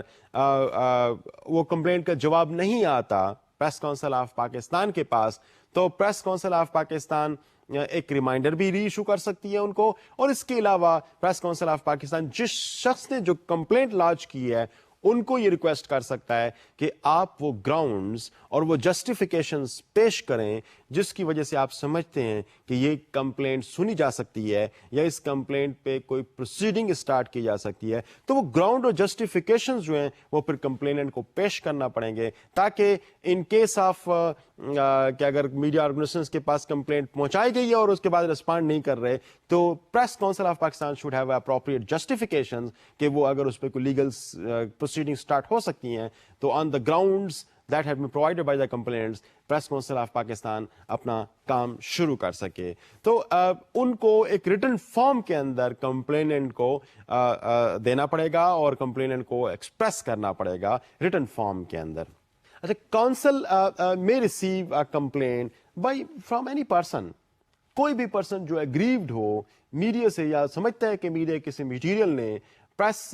وہ کمپلینٹ کا جواب نہیں آتا پریس کونسل آف پاکستان کے پاس, تو پریس کونسل آف پاکستان ایک ریمائنڈر بھی ری ایشو کر سکتی ہے ان کو, اور اس کے علاوہ پریس کونسل آف پاکستان جس شخص نے جو کمپلینٹ لانچ کی ہے ان کو یہ ریکویسٹ کر سکتا ہے کہ آپ وہ گراؤنڈز اور وہ جسٹیفیکیشنز پیش کریں جس کی وجہ سے آپ سمجھتے ہیں کہ یہ کمپلینٹ سنی جا سکتی ہے یا اس کمپلینٹ پہ کوئی پروسیڈنگ اسٹارٹ کی جا سکتی ہے. تو وہ گراؤنڈ اور جسٹیفیکیشنز جو ہیں وہ پھر کمپلیننٹ کو پیش کرنا پڑیں گے, تاکہ ان کیس آف کہ اگر میڈیا آرگنائزیشنز کے پاس کمپلینٹ پہنچائی گئی ہے اور اس کے بعد رسپونڈ نہیں کر رہے تو press council of Pakistan should have appropriate justifications کہ وہ اگر اس پہ کوئی لیگل پروسیڈنگ اسٹارٹ ہو سکتی ہیں تو on the grounds that have been provided by the complainants, press council of Pakistan اپنا کام شروع کر سکے. تو ان کو ایک ریٹن فارم کے اندر کمپلیننٹ کو دینا پڑے گا اور کمپلیننٹ کو ایکسپریس کرنا پڑے گا ریٹن فارم کے اندر. اچھا, council may receive a complaint from any person. کوئی بھی پرسن جو اگریوڈ ہو میڈیا سے یا سمجھتا ہے کہ میڈیا کسی میٹیریل نے پریس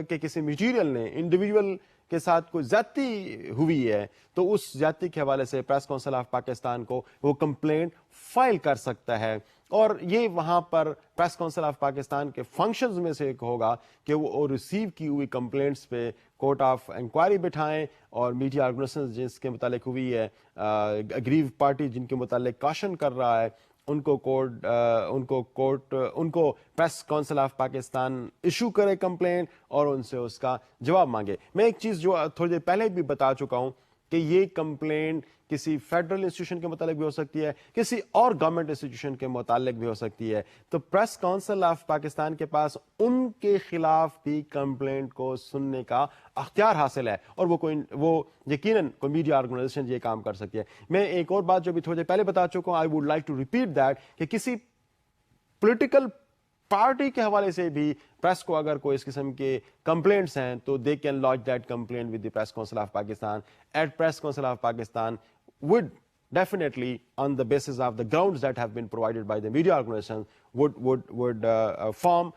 کے کسی میٹیریل نے انڈیویجول کے ساتھ کوئی زیادتی ہوئی ہے تو اس زیادتی کے حوالے سے پریس کونسل آف پاکستان کو وہ کمپلینٹ فائل کر سکتا ہے, اور یہ وہاں پر پریس کونسل آف پاکستان کے فنکشنز میں سے ایک ہوگا کہ وہ ریسیو کی ہوئی کمپلینٹس پہ کورٹ آف انکوائری بٹھائیں, اور میڈیا آرگنائزیشن جس کے متعلق ہوئی ہے اگریو پارٹی جن کے متعلق کاشن کر رہا ہے ان کو press council of Pakistan issue کرے کمپلینٹ اور ان سے اس کا جواب مانگے. میں ایک چیز جو تھوڑی دیر پہلے بھی بتا چکا ہوں کہ یہ کمپلینٹ کسی فیڈرل انسٹیٹیوشن کے متعلق بھی ہو سکتی ہے, کسی اور گورنمنٹ انسٹیٹیوشن کے متعلق بھی ہو سکتی ہے. تو پریس کونسل آف پاکستان کے پاس ان کے خلاف بھی کمپلینٹ کو سننے کا اختیار حاصل ہے, اور وہ یقیناً کوئی میڈیا آرگنائزیشن یہ کام کر سکتی ہے. میں ایک اور بات جو بھی تھوڑی دیر پہلے بتا چکا ہوں, I would like to repeat that, کہ کسی پولیٹیکل پارٹی کے حوالے سے بھی پریس کو اگر کوئی اس قسم کے کمپلینٹس ہیں تو they can launch that complaint with the press council of Pakistan. At press council of Pakistan would definitely on the basis of the grounds that have been provided by the media organization would form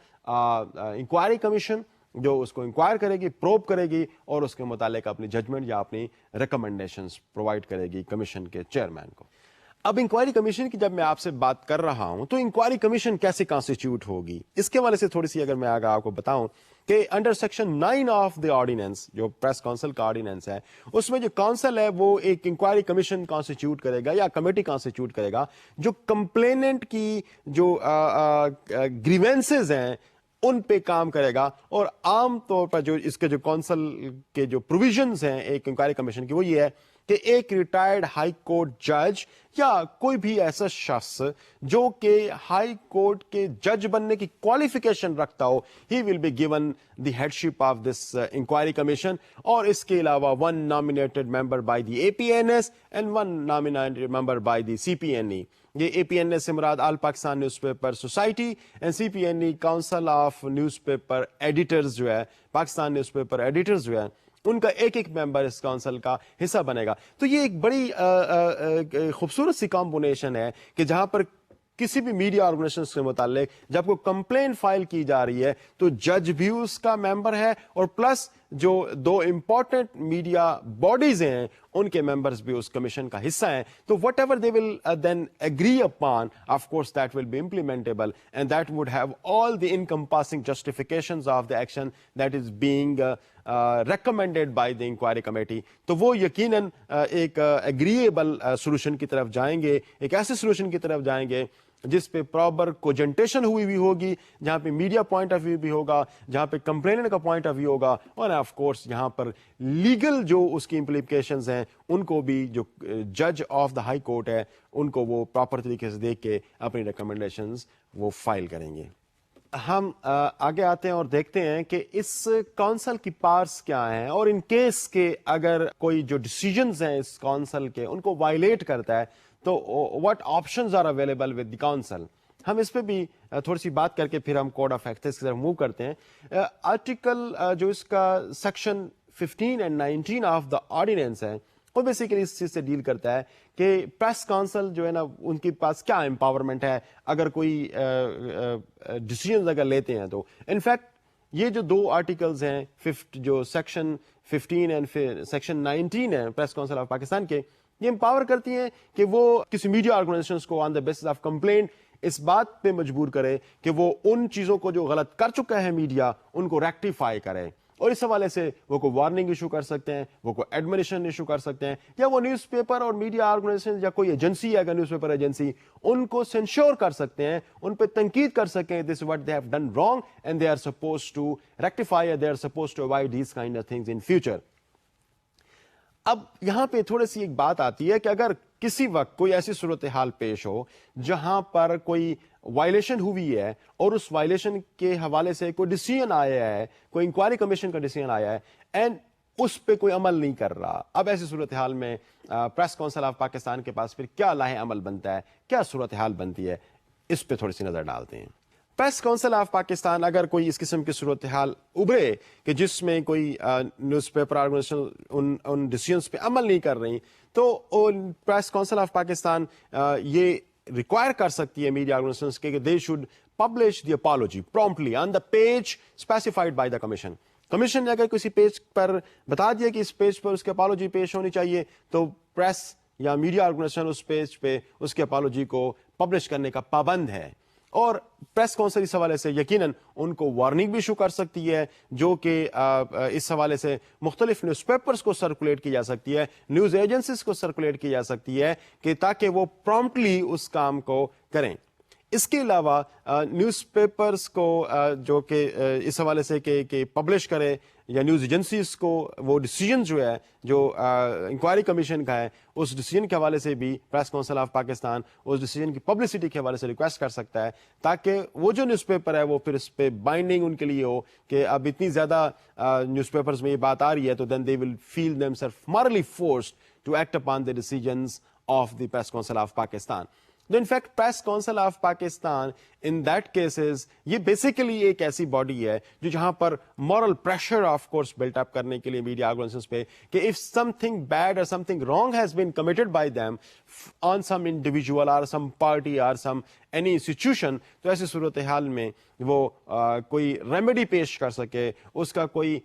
inquiry commission جو اس کو enquire کرے گی, probe کرے گی اور اس کے متعلق اپنی ججمنٹ یا اپنی ریکمنڈیشنز پرووائڈ کرے گی کمیشن کے چیئرمین کو. اب انکوائری کمیشن کی جب میں آپ سے بات کر رہا ہوں تو انکوائری کمیشن کیسے کانسٹیٹیوٹ ہوگی اس کے حوالے سے تھوڑی سی اگر میں آگے آپ کو بتاؤں کہ under section 9 of the ordinance جو پریس کونسل کا آرڈیننس ہے اس میں جو کونسل ہے وہ ایک انکوائری کمیشن کانسٹیٹیوٹ کرے گا یا کمیٹی کانسٹیٹیوٹ کرے گا جو کمپلیننٹ کی جو گریونسز ہیں ان پہ کام کرے گا. اور عام طور پر جو اس کے جو کونسل کے جو پروویژنز ہیں ایک انکوائری کمیشن کی وہ یہ ہے کہ ایک ریٹائرڈ ہائی کورٹ جج یا کوئی بھی ایسا شخص جو کہ ہائی کورٹ کے جج بننے کی کوالیفیکیشن رکھتا ہو ہی will be given the headship of this inquiry commission. اور اس کے علاوہ 1 nominated member by the APNS and 1 nominated member by the CPNE. یہ APNS سے مراد all Pakistan newspaper society and CPNE council of newspaper editors جو ہے Pakistan newspaper editors جو ہے ان کا ایک ایک ممبر اس کونسل کا حصہ بنے گا. تو یہ ایک بڑی خوبصورت سی کمبینیشن ہے کہ جہاں پر کسی بھی میڈیا آرگنائزیشن سے متعلق جب کوئی کمپلین فائل کی جا رہی ہے تو جج بھی اس کا ممبر ہے اور پلس جو 2 امپورٹنٹ میڈیا باڈیز ہیں ان کے ممبرز بھی اس کمیشن کا حصہ ہیں. تو whatever they will then agree upon of course that will be implementable and that would have all the encompassing justifications of the action that is being recommended by the inquiry committee. تو وہ یقیناً ایک agreeable solution کی طرف جائیں گے, ایک ایسے solution کی طرف جائیں گے جس پہ پراپر کوجنٹیشن ہوئی بھی ہوگی, جہاں پہ میڈیا پوائنٹ آف ویو بھی ہوگا, جہاں پہ کمپلیننٹ کا پوائنٹ آف ویو ہوگا, اور آف کورس یہاں پر لیگل جو اس کی امپلیکیشنز ہیں ان کو بھی جو جج آف دا ہائی کورٹ ہے ان کو وہ پراپر طریقے سے دیکھ کے اپنی ریکمنڈیشنز وہ فائل کریں گے. ہم آگے آتے ہیں اور دیکھتے ہیں کہ اس کونسل کی پارس کیا ہیں اور ان کیس کے اگر کوئی جو ڈیسیجنز ہیں اس کونسل کے ان کو وائلیٹ کرتا ہے تو what options are available with the council. ہم اس پہ بھی تھوڑی سی بات کر کے پھر ہم کوڈ آف ایتھکس کی طرف موو کرتے ہیں. آرٹیکل جو اس کا section 15 and 19 of the ordinance ہے وہ بیسیکلی اس چیز سے ڈیل کرتا ہے کہ پریس کونسل جو ہے نا ان کے پاس کیا امپاورمنٹ ہے اگر کوئی ڈیسیجنز اگر لیتے ہیں تو. انفیکٹ یہ جو 2 آرٹیکلز ہیں جو سیکشن 15 اینڈ سیکشن 19 ہے پریس کونسل آف پاکستان کے, یہ امپاور کرتی ہیں کہ وہ کسی میڈیا آرگنائزیشنز کو آن دا بیسس آف کمپلینٹ اس بات پہ مجبور کرے کہ وہ ان چیزوں کو جو غلط کر چکا ہے میڈیا ان کو ریکٹیفائی کرے. اور اس حوالے سے وہ کوئی وارننگ ایشو کر سکتے ہیں, وہ کوئی ایڈمنیشن ایشو کر سکتے ہیں, یا وہ نیوز پیپر اور میڈیا آرگنائزیشن یا کوئی ایجنسی ہے اگر نیوز پیپر ایجنسی ان کو سینشور کر سکتے ہیں, ان پہ تنقید کر سکیں this what they have done wrong and they are suppose to rectify, they are suppose to avoid these kind of things in future. اب یہاں پہ تھوڑی سی ایک بات آتی ہے کہ اگر کسی وقت کوئی ایسی صورتحال پیش ہو جہاں پر کوئی وائلیشن ہوئی ہے اور اس وائلیشن کے حوالے سے کوئی ڈیسیژن آیا ہے, کوئی انکوائری کمیشن کا ڈیسیژن آیا ہے اینڈ اس پہ کوئی عمل نہیں کر رہا, اب ایسی صورتحال میں پریس کونسل آف پاکستان کے پاس پھر کیا لاہ عمل بنتا ہے, کیا صورتحال بنتی ہے, اس پہ تھوڑی سی نظر ڈالتے ہیں. پریس کونسل آف پاکستان اگر کوئی اس قسم کی صورتحال ابھرے کہ جس میں کوئی نیوز پیپر آرگنائزیشن ان ڈیسیژنس پہ عمل نہیں کر رہی تو پریس کونسل آف پاکستان یہ ریکوائر کر سکتی ہے میڈیا آرگنائزیشنز کہ they should publish the apology promptly on the page specified by the commission. Commission نے اگر کسی پیج پر بتا دیا کہ اس پیج پر اس کی اپالوجی پیش ہونی چاہیے تو پریس یا میڈیا آرگنائزیشن اس پیج پہ اس کی اپالوجی کو پبلش کرنے کا پابند ہے. اور پریس کونسل اس حوالے سے یقیناً ان کو وارننگ بھی ایشو کر سکتی ہے جو کہ اس حوالے سے مختلف نیوز پیپرز کو سرکولیٹ کی جا سکتی ہے, نیوز ایجنسیز کو سرکولیٹ کی جا سکتی ہے کہ تاکہ وہ پرومپٹلی اس کام کو کریں. اس کے علاوہ نیوز پیپرز کو جو کہ اس حوالے سے کہ پبلش کرے یا نیوز ایجنسیز کو وہ ڈیسیژن جو ہے جو انکوائری کمیشن کا ہے اس ڈیسیژن کے حوالے سے بھی پریس کونسل آف پاکستان اس ڈیسیژن کی پبلسٹی کے حوالے سے ریکویسٹ کر سکتا ہے تاکہ وہ جو نیوز پیپر ہے وہ پھر اس پہ بائنڈنگ ان کے لیے ہو کہ اب اتنی زیادہ نیوز پیپرز میں یہ بات آ رہی ہے تو then they will feel them self morally forced to act upon the decisions of the press council of Pakistan. In fact, Press Council of Pakistan in that cases یہ بیسیکلی ایک ایسی باڈی ہے جو جہاں پر moral pressure of course built up کرنے کے لیے media organisations پہ کہ if something bad or something wrong has been committed by them on some individual or some party or some any institution تو ایسی صورتحال میں وہ کوئی ریمیڈی پیش کر سکے, اس کا کوئی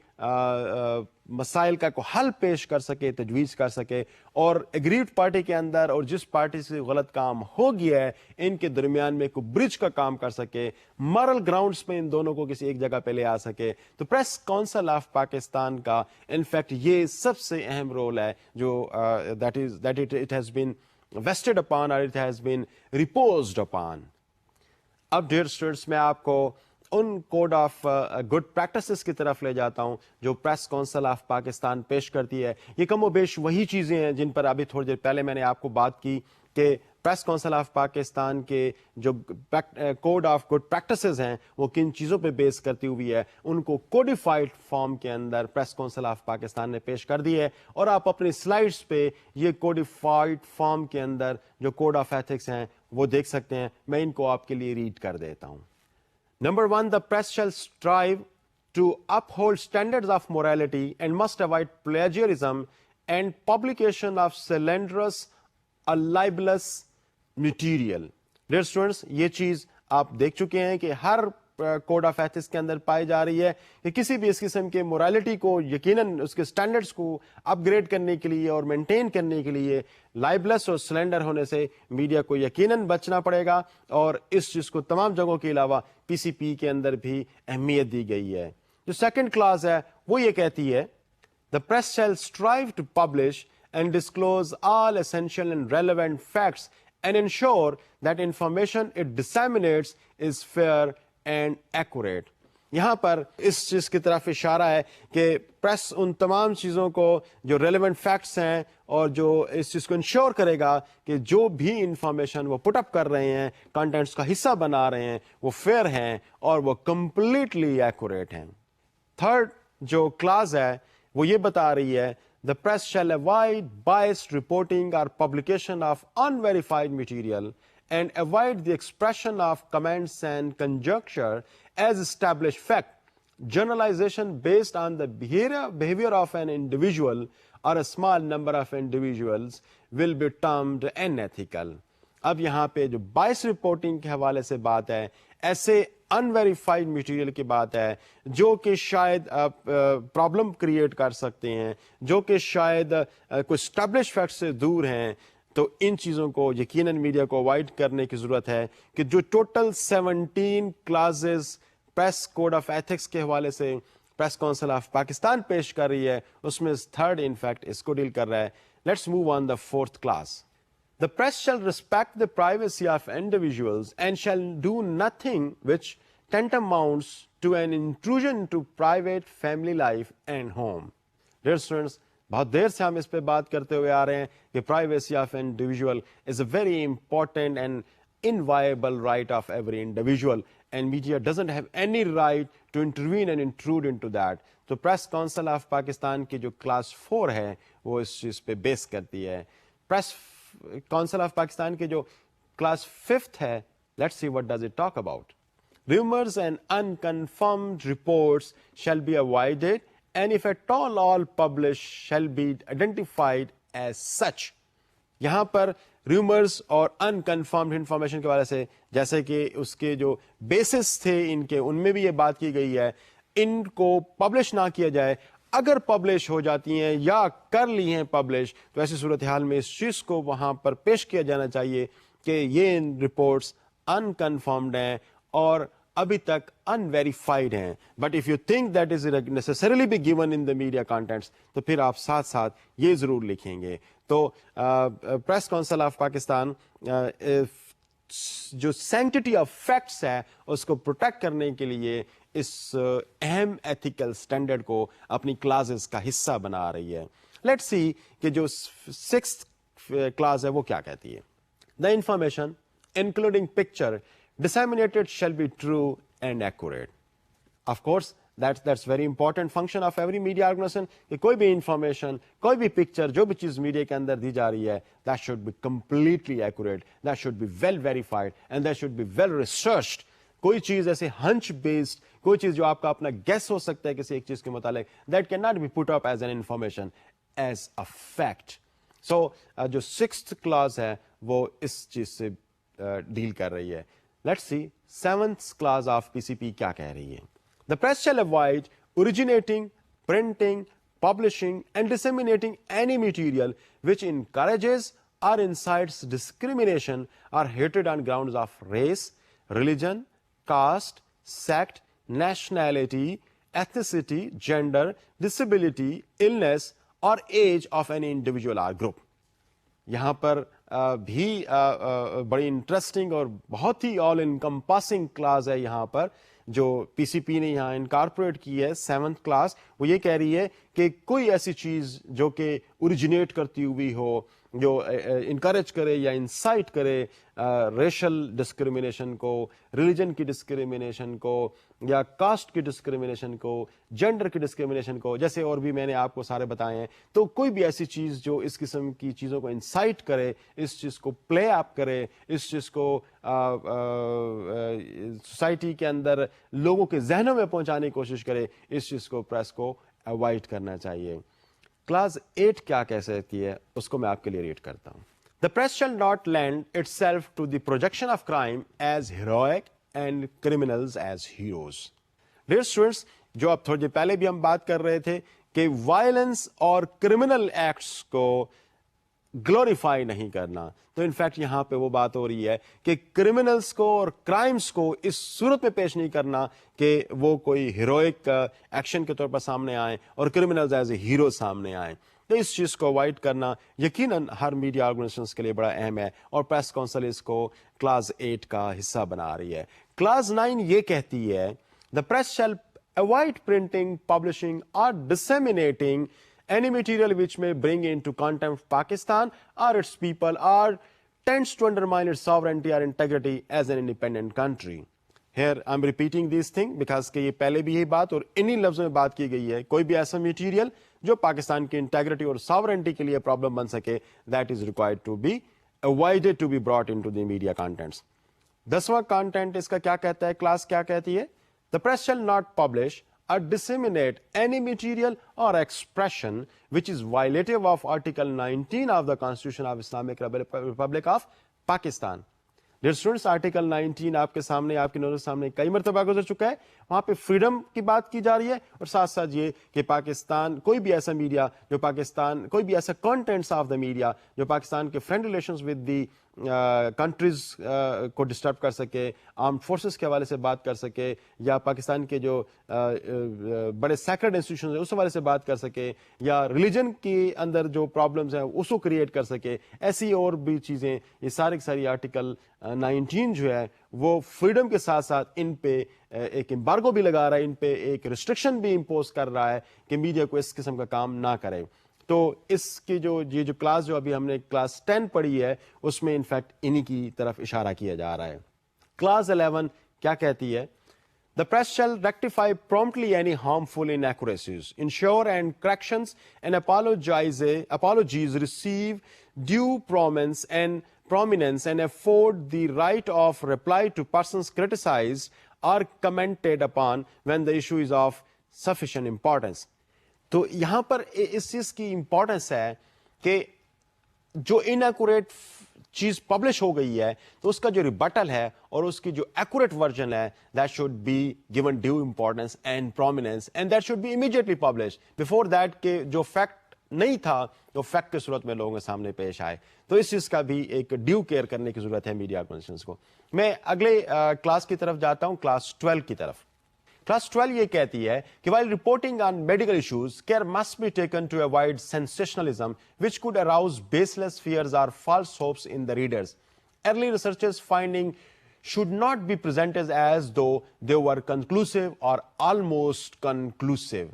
مسائل کا کو حل پیش کر سکے, تجویز کر سکے, اور ایگریڈ پارٹی کے اندر اور جس پارٹی سے غلط کام ہو گیا ہے ان کے درمیان میں کوئی برج کا کام کر سکے, مارل گراؤنڈز پہ ان دونوں کو کسی ایک جگہ پہ لے آ سکے. تو پریس کونسل آف پاکستان کا انفیکٹ یہ سب سے اہم رول ہے جو it has been vested upon or it has been reposed upon. اب ڈیئر اسٹوڈنٹس میں آپ کو ان کوڈ آف گڈ پریکٹسز کی طرف لے جاتا ہوں جو پریس کونسل آف پاکستان پیش کرتی ہے. یہ کم و بیش وہی چیزیں ہیں جن پر ابھی تھوڑی دیر پہلے میں نے آپ کو بات کی کہ پریس کونسل آف پاکستان کے جو کوڈ آف گڈ پریکٹسز ہیں وہ کن چیزوں پہ بیس کرتی ہوئی ہے, ان کو کوڈیفائڈ فارم کے اندر پریس کونسل آف پاکستان نے پیش کر دی ہے. اور آپ اپنی سلائیڈز پہ یہ کوڈیفائڈ فارم کے اندر جو کوڈ آف ایتھکس ہیں وہ دیکھ سکتے ہیں. میں ان کو آپ کے لیے ریڈ کر دیتا ہوں. Number 1, the press shall strive to uphold standards of morality and must avoid plagiarism and publication of slanderous or libelous material. Dear students, یہ چیز آپ دیکھ چکے ہیں کہ ہر کوڈ آف ایتھکس کے اندر پائی جا رہی ہے کہ کسی بھی اس قسم کے مورالیٹی کو یقیناً اس کے سٹینڈرڈز کو اپ گریڈ کرنے کے لیے اور مینٹین کرنے کے لیے لائبلس اور سلینڈر ہونے سے میڈیا کو یقیناً بچنا پڑے گا, اور اس چیز کو تمام جگہوں کے علاوہ پی سی پی کے اندر بھی اہمیت دی گئی ہے. جو سیکنڈ کلاس ہے وہ یہ کہتی ہے the press shall strive to publish and disclose all essential and relevant facts and ensure that information it disseminates is fair and accurate. یہاں پر اس چیز کی طرف اشارہ ہے کہ پریس ان تمام چیزوں کو جو ریلیونٹ فیکٹس ہیں اور جو اس چیز کو انشور کرے گا کہ جو بھی انفارمیشن وہ پٹ اپ کر رہے ہیں, کانٹینٹس کا حصہ بنا رہے ہیں, وہ فیئر ہیں اور وہ کمپلیٹلی ایکوریٹ ہیں. تھرڈ جو کلاس ہے وہ یہ بتا رہی ہے the press shall avoid biased reporting or publication of unverified material and avoid the expression of comments and conjecture as established fact. Generalization based on the behavior of an individual or a small number of individuals will be termed unethical. اب یہاں پہ جو بائس reporting کے حوالے سے بات ہے, ایسے انویریفائڈ مٹیریل کی بات ہے جو کہ شاید پرابلم کریٹ کر سکتے ہیں, جو کہ شاید کوئی اسٹیبلش فیکٹ سے دور ہیں, تو ان چیزوں کو یقیناً میڈیا کو اوائڈ کرنے کی ضرورت ہے. کہ جو total 17 clauses press code of ethics کے حوالے سے پریس کونسل آف پاکستان پیش کر رہی ہے اس میں تھرڈ انفیکٹ اس کو ڈیل کر رہا ہے. Let's move on the fourth clause. The press shall respect the privacy of individuals and shall do nothing which tantamounts to an intrusion into private family life and home. Dear students, بہت دیر سے ہم اس پہ بات کرتے ہوئے آ رہے ہیں کہ privacy of individual is a very important and inviolable right of every individual and media doesn't have any right to intervene and intrude into that. تو پریس کونسل آف پاکستان کی جو کلاس 4 ہے وہ اس چیز پہ بیس کرتی ہے. پریس کونسل آف پاکستان کے جو کلاس 5th ہے, let's see what does it talk about. Rumors and unconfirmed reports shall be avoided and if at all published shall be identified as such. یہاں پر ریومرز اور انکنفرمڈ انفارمیشن کے حوالے سے جیسے کہ اس کے جو بیسس تھے ان کے, ان میں بھی یہ بات کی گئی ہے ان کو پبلش نہ کیا جائے. اگر پبلش ہو جاتی ہیں یا کر لی ہیں پبلش تو ایسی صورتحال میں اس چیز کو وہاں پر پیش کیا جانا چاہیے کہ یہ رپورٹس انکنفرمڈ ہیں اور ابھی تک انویریفائڈ ہیں. But if you think that is necessarily be given in the media contents تو پھر آپ ساتھ ساتھ یہ ضرور لکھیں گے. تو پریس کونسل آف پاکستان جو سینکٹیٹی آف فیکٹس ہے اس کو پروٹیکٹ کرنے کے لیے اس اہم ایتھیکل سٹینڈرڈ کو اپنی کلاسز کا حصہ بنا رہی ہے. لیٹس سی کہ جو 6th کلاس ہے وہ کیا کہتی ہے. The information including picture disseminated shall be true and accurate. Of course, that's very important function of every media organization کہ کوئی بھی انفارمیشن, کوئی بھی پکچر, جو بھی چیز میڈیا کے اندر دی جا رہی ہے that should be completely accurate, that should be well verified and that should be well researched. کوئی چیز ایسے ہنچ بیسڈ, کوئی چیز جو آپ کا اپنا گیس ہو سکتا ہے کسی ایک چیز کے متعلق, that cannot be put up as an information, as a fact. So جو 6th clause ہے وہ اس چیز سے ڈیل کر رہی ہے. Let's see 7th clause of PCP کیا کہہ رہی ہے. The press shall avoid originating, printing, publishing and disseminating any material which encourages or incites discrimination or hatred on grounds of race, religion, caste, sect, nationality, ethnicity, gender, disability, illness or age of any individual or group. یہاں پر بھی بڑی interesting اور بہت ہی آل انکمپاسنگ class ہے یہاں پر جو پی C پی نے یہاں انکارپوریٹ کی ہے 7th کلاس. وہ یہ کہہ رہی ہے کہ کوئی ایسی چیز جو کہ اوریجنیٹ کرتی ہوئی ہو, جو انکریج کرے یا انسائٹ کرے ریشل ڈسکریمنیشن کو, ریلیجن کی ڈسکریمنیشن کو, یا کاسٹ کی ڈسکریمنیشن کو, جینڈر کی ڈسکریمنیشن کو, جیسے اور بھی میں نے آپ کو سارے بتائے ہیں. تو کوئی بھی ایسی چیز جو اس قسم کی چیزوں کو انسائٹ کرے, اس چیز کو پلے اپ کرے, اس چیز کو سوسائٹی کے اندر لوگوں کے ذہنوں میں پہنچانے کی کوشش کرے, اس چیز کو پریس کو اوائڈ کرنا چاہیے. کلاس 8 کیا کہہ سکتی ہے اس کو میں آپ کے لیے ریڈ کرتا ہوں. The press shall not lend itself to the projection of crime as heroic and criminals as heroes. Dear students, جو اب تھوڑی دیر پہلے بھی ہم بات کر رہے تھے کہ وائلنس اور کرمنل ایکٹس کو گلوریفائی نہیں کرنا, تو انفیکٹ یہاں پہ وہ بات ہو رہی ہے کہ کرمنلس کو اور کرائمس کو اس صورت میں پیش نہیں کرنا کہ وہ کوئی ہیروئک ایکشن کے طور پر سامنے آئیں اور کرمنلز ایز اے ہیرو سامنے آئیں. تو اس چیز کو اوائڈ کرنا یقیناً ہر میڈیا آرگنائزیشنز کے لیے بڑا اہم ہے, اور پریس کونسل اس کو کلاس 8 کا حصہ بنا رہی ہے. کلاس 9 یہ کہتی ہے the press shall avoid printing, publishing or disseminating any material which may bring into contempt Pakistan or its people or tends to undermine its sovereignty or integrity as an independent country. Here I'm repeating this thing because کہ یہ پہلے بھی یہی بات اور انہی لفظوں میں بات کی گئی ہے, کوئی بھی ایسا میٹیریل جو پاکستان کی انٹیگریٹی اور ساورنٹی کے لیے پرابلم بن سکے, that is required to be avoided to be brought into the media contents. 10واں کانٹینٹ اس کا کیا کہتا ہے, کلاس کیا کہتی ہے, the press shall not publish or disseminate any material or expression which is violative of Article 19 of the Constitution of Islamic Republic of Pakistan. Dear students, article 19 آپ کے سامنے, آپ کی نظر سامنے کئی مرتبہ گزر چکا ہے. وہاں پہ فریڈم کی بات کی جا رہی ہے اور ساتھ ساتھ یہ کہ پاکستان کوئی بھی ایسا میڈیا جو پاکستان, کوئی بھی ایسا کانٹینٹس آف دا میڈیا جو پاکستان کے friend relations with the countries کو ڈسٹرب کر سکے, آرمڈ فورسز کے حوالے سے بات کر سکے, یا پاکستان کے جو بڑے سیکرڈ انسٹیٹیوشنز ہیں اس حوالے سے بات کر سکے, یا ریلیجن کے اندر جو پرابلمز ہیں اس کو کریٹ کر سکے, ایسی اور بھی چیزیں, یہ ساری کی ساری آرٹیکل 19 جو ہے وہ فریڈم کے ساتھ ساتھ ان پہ ایک امبارگو بھی لگا رہا ہے, ان پہ ایک ریسٹرکشن بھی امپوز کر رہا ہے کہ میڈیا کو اس قسم کا کام نہ کرے. تو اس کی یہ جو کلاس جو ابھی ہم نے کلاس 10 پڑھی ہے اس میں انفیکٹ انہی کی طرف اشارہ کیا جا رہا ہے. کلاس 11 کیا کہتی ہے, The press shall rectify promptly any harmful inaccuracies, ensure and corrections and apologies receive due prominence and afford the right of reply to persons criticized or commented upon when the issue is of sufficient importance. تو یہاں پر اس چیز کی importance ہے کہ جو inaccurate چیز publish ہو گئی ہے تو اس کا جو ریبٹل ہے اور اس کی جو ایکوریٹ ورژن ہے that should be given due importance and prominence and that should be immediately publish before that کہ جو فیکٹ نہیں تھا تو فیکٹ کی صورت میں لوگوں کے سامنے پیش آئے. تو اس چیز کا بھی ایک ڈیو کیئر کرنے کی ضرورت ہے میڈیا آرگنائزیشنز کو. میں اگلے کلاس کی طرف جاتا ہوں, کلاس 12 کی طرف. کلاس 12 یہ کہتی ہے کہ while reporting on medical issues, care must be taken to avoid sensationalism which could arouse baseless fears or false hopes in the readers. Early researchers' finding should not be presented as though they were conclusive or almost conclusive.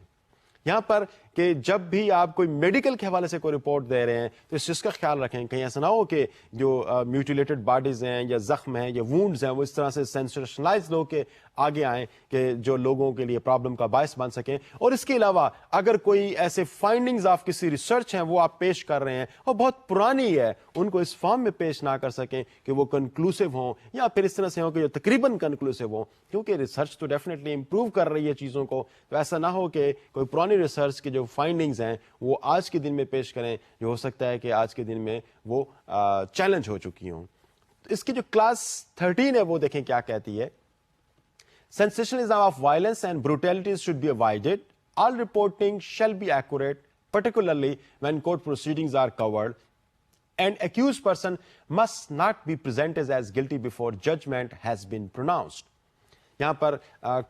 یہاں پر کہ جب بھی آپ کوئی medical کے حوالے سے کوئی رپورٹ دے رہے ہیں تو اس چیز کا خیال رکھیں, کہیں ایسا نہ ہو کہ جو میوٹیلیٹڈ باڈیز ہیں یا زخم ہیں یا وونڈز ہیں وہ اس طرح سے سینسیشنلائز ہو کے آگے آئیں کہ جو لوگوں کے لیے پرابلم کا باعث بن سکیں. اور اس کے علاوہ اگر کوئی ایسے فائنڈنگز آف کسی ریسرچ ہیں وہ آپ پیش کر رہے ہیں اور بہت پرانی ہے, ان کو اس فارم میں پیش نہ کر سکیں کہ وہ کنکلوسیو ہوں یا پھر اس طرح سے ہوں کہ جو تقریباً کنکلوسیو ہوں, کیونکہ ریسرچ تو ڈیفینیٹلی امپروو کر رہی ہے چیزوں کو. تو ایسا نہ ہو کہ کوئی پرانی ریسرچ کی جو فائنڈنگز ہیں وہ آج کے دن میں پیش کریں جو ہو سکتا ہے کہ آج کے دن میں وہ چیلنج ہو چکی ہوں. اس کی جو کلاس 13 ہے وہ دیکھیں کیا کہتی ہے. Sensationalism of violence and brutalities should be avoided. All reporting shall be accurate, particularly when court proceedings are covered, and accused person must not be presented as guilty before judgment has been pronounced. یہاں پر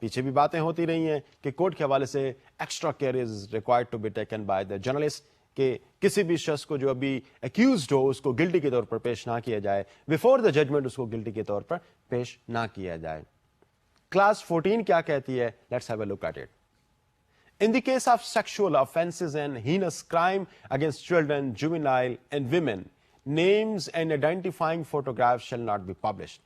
پیچھے بھی باتیں ہوتی رہی ہیں کہ court کے حوالے سے extra care is required to be taken by the journalist کہ کسی بھی شخص کو جو ابھی ایکیوزڈ ہو اس کو گلٹی کے طور پر پیش نہ کیا جائے, بیفور دا ججمنٹ اس کو گلٹی کے طور پر پیش نہ کیا جائے. کلاس 14 کیا کہتی ہے؟ Let's have a look at it. In the case of sexual offenses and heinous crime against children, juvenile and women, names and identifying photographs shall not be published.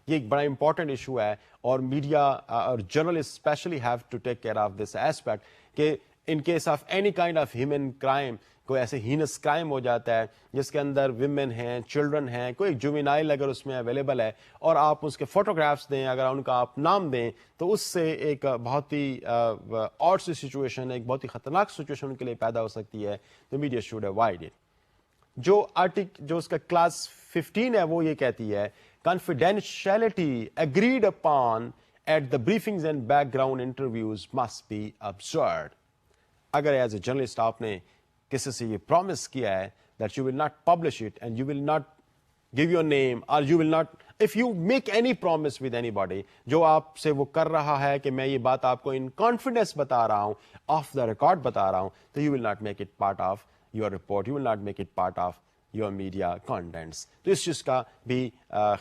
یہ ایک بڑا امپورٹنٹ ایشو ہے اور media اور journalist especially have to take care of this aspect کہ in case of any kind of human crime, کوئی ایسے hence crime ہو جاتا ہے جس کے اندر ویمن ہیں, چلڈرن ہیں, کوئی جوینائل اگر اس میں اویلیبل ہے اور آپ اس کے فوٹوگرافس دیں, اگر ان کا آپ نام دیں, تو اس سے ایک بہت ہی آڈ سی سچویشن, ایک بہت ہی خطرناک سچویشن ان کے لیے پیدا ہو سکتی ہے. تو میڈیا شوڈ اوائڈ اٹ. جو اس کا کلاس 15 ہے وہ یہ کہتی ہے confidentiality agreed upon at the briefings and background interviews must be observed. اگر ایز اے جرنلسٹ آپ نے کسی سے یہ پرومس کیا ہے that you will not publish it and you will not give your name or you will not, if you make any promise with anybody, جو آپ سے وہ کر رہا ہے کہ میں یہ بات آپ کو in confidence بتا رہا ہوں, off the record بتا رہا ہوں, تو you will not make it part of your report, you will not make it part of your media contents. تو اس چیز کا بھی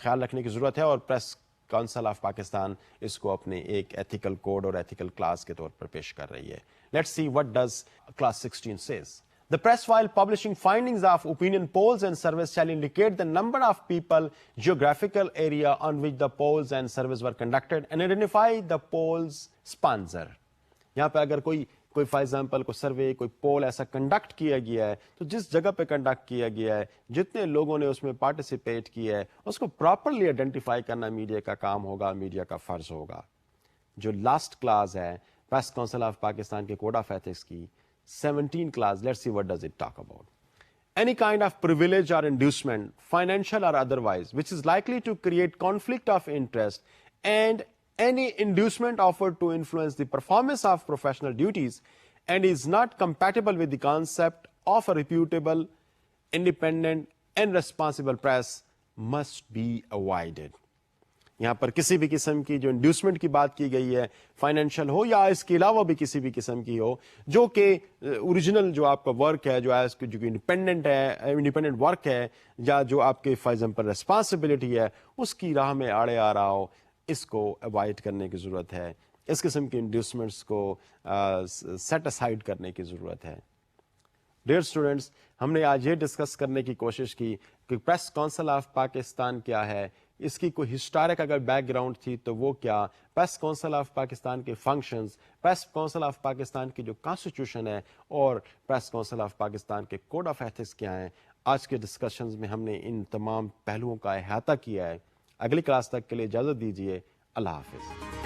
خیال رکھنے کی ضرورت ہے اور پریس کاؤنسل آف پاکستان اس کو اپنے ایک ایتھیکل کوڈ اور ایتھیکل کلاس کے طور پر پیش کر رہی ہے. Let's see what does class 16 says. The press, while publishing findings of opinion polls and surveys, shall indicate the number of people, geographical area on which the polls and surveys were conducted, and identify the polls sponsor. یہاں پہ اگر کوئی for example کوئی survey, کوئی پول ایسا conduct کیا گیا ہے, تو جس جگہ پہ کنڈکٹ کیا گیا ہے, جتنے لوگوں نے اس میں پارٹیسپیٹ کیا ہے, اس کو پراپرلی آئیڈینٹیفائی کرنا میڈیا کا کام ہوگا, میڈیا کا فرض ہوگا. جو لاسٹ کلاس ہے پریس کاؤنسل آف پاکستان کے کوڈ آف ایتھکس کی 17 class, let's see what does it talk about. Any kind of privilege or inducement, financial or otherwise, which is likely to create conflict of interest, and any inducement offered to influence the performance of professional duties and is not compatible with the concept of a reputable, independent and responsible press must be avoided. یہاں پر کسی بھی قسم کی جو انڈیوسمنٹ کی بات کی گئی ہے, فائنینشیل ہو یا اس کے علاوہ بھی کسی بھی قسم کی ہو, جو کہ اوریجنل جو آپ کا ورک ہے, جو انڈیپینڈنٹ ہے, انڈیپینڈنٹ ورک ہے, یا جو آپ کے فار ایگزامپل ریسپانسبلٹی ہے, اس کی راہ میں آڑے آ رہا ہو, اس کو اوائڈ کرنے کی ضرورت ہے. اس قسم کی انڈیوسمنٹس کو سیٹ اسائڈ کرنے کی ضرورت ہے. ڈیئر اسٹوڈینٹس, ہم نے آج یہ ڈسکس کرنے کی کوشش کی کہ پریس کاؤنسل آف پاکستان کیا ہے, اس کی کوئی ہسٹورک اگر بیک گراؤنڈ تھی تو وہ کیا, پریس کاؤنسل آف پاکستان کے functions, press council of Pakistan کی جو کانسٹیٹیوشن ہے, اور پریس کاؤنسل آف پاکستان کے کوڈ آف ایتھکس کیا ہیں. آج کے ڈسکشنز میں ہم نے ان تمام پہلوؤں کا احاطہ کیا ہے. اگلی کلاس تک کے لیے اجازت دیجیے. اللہ حافظ.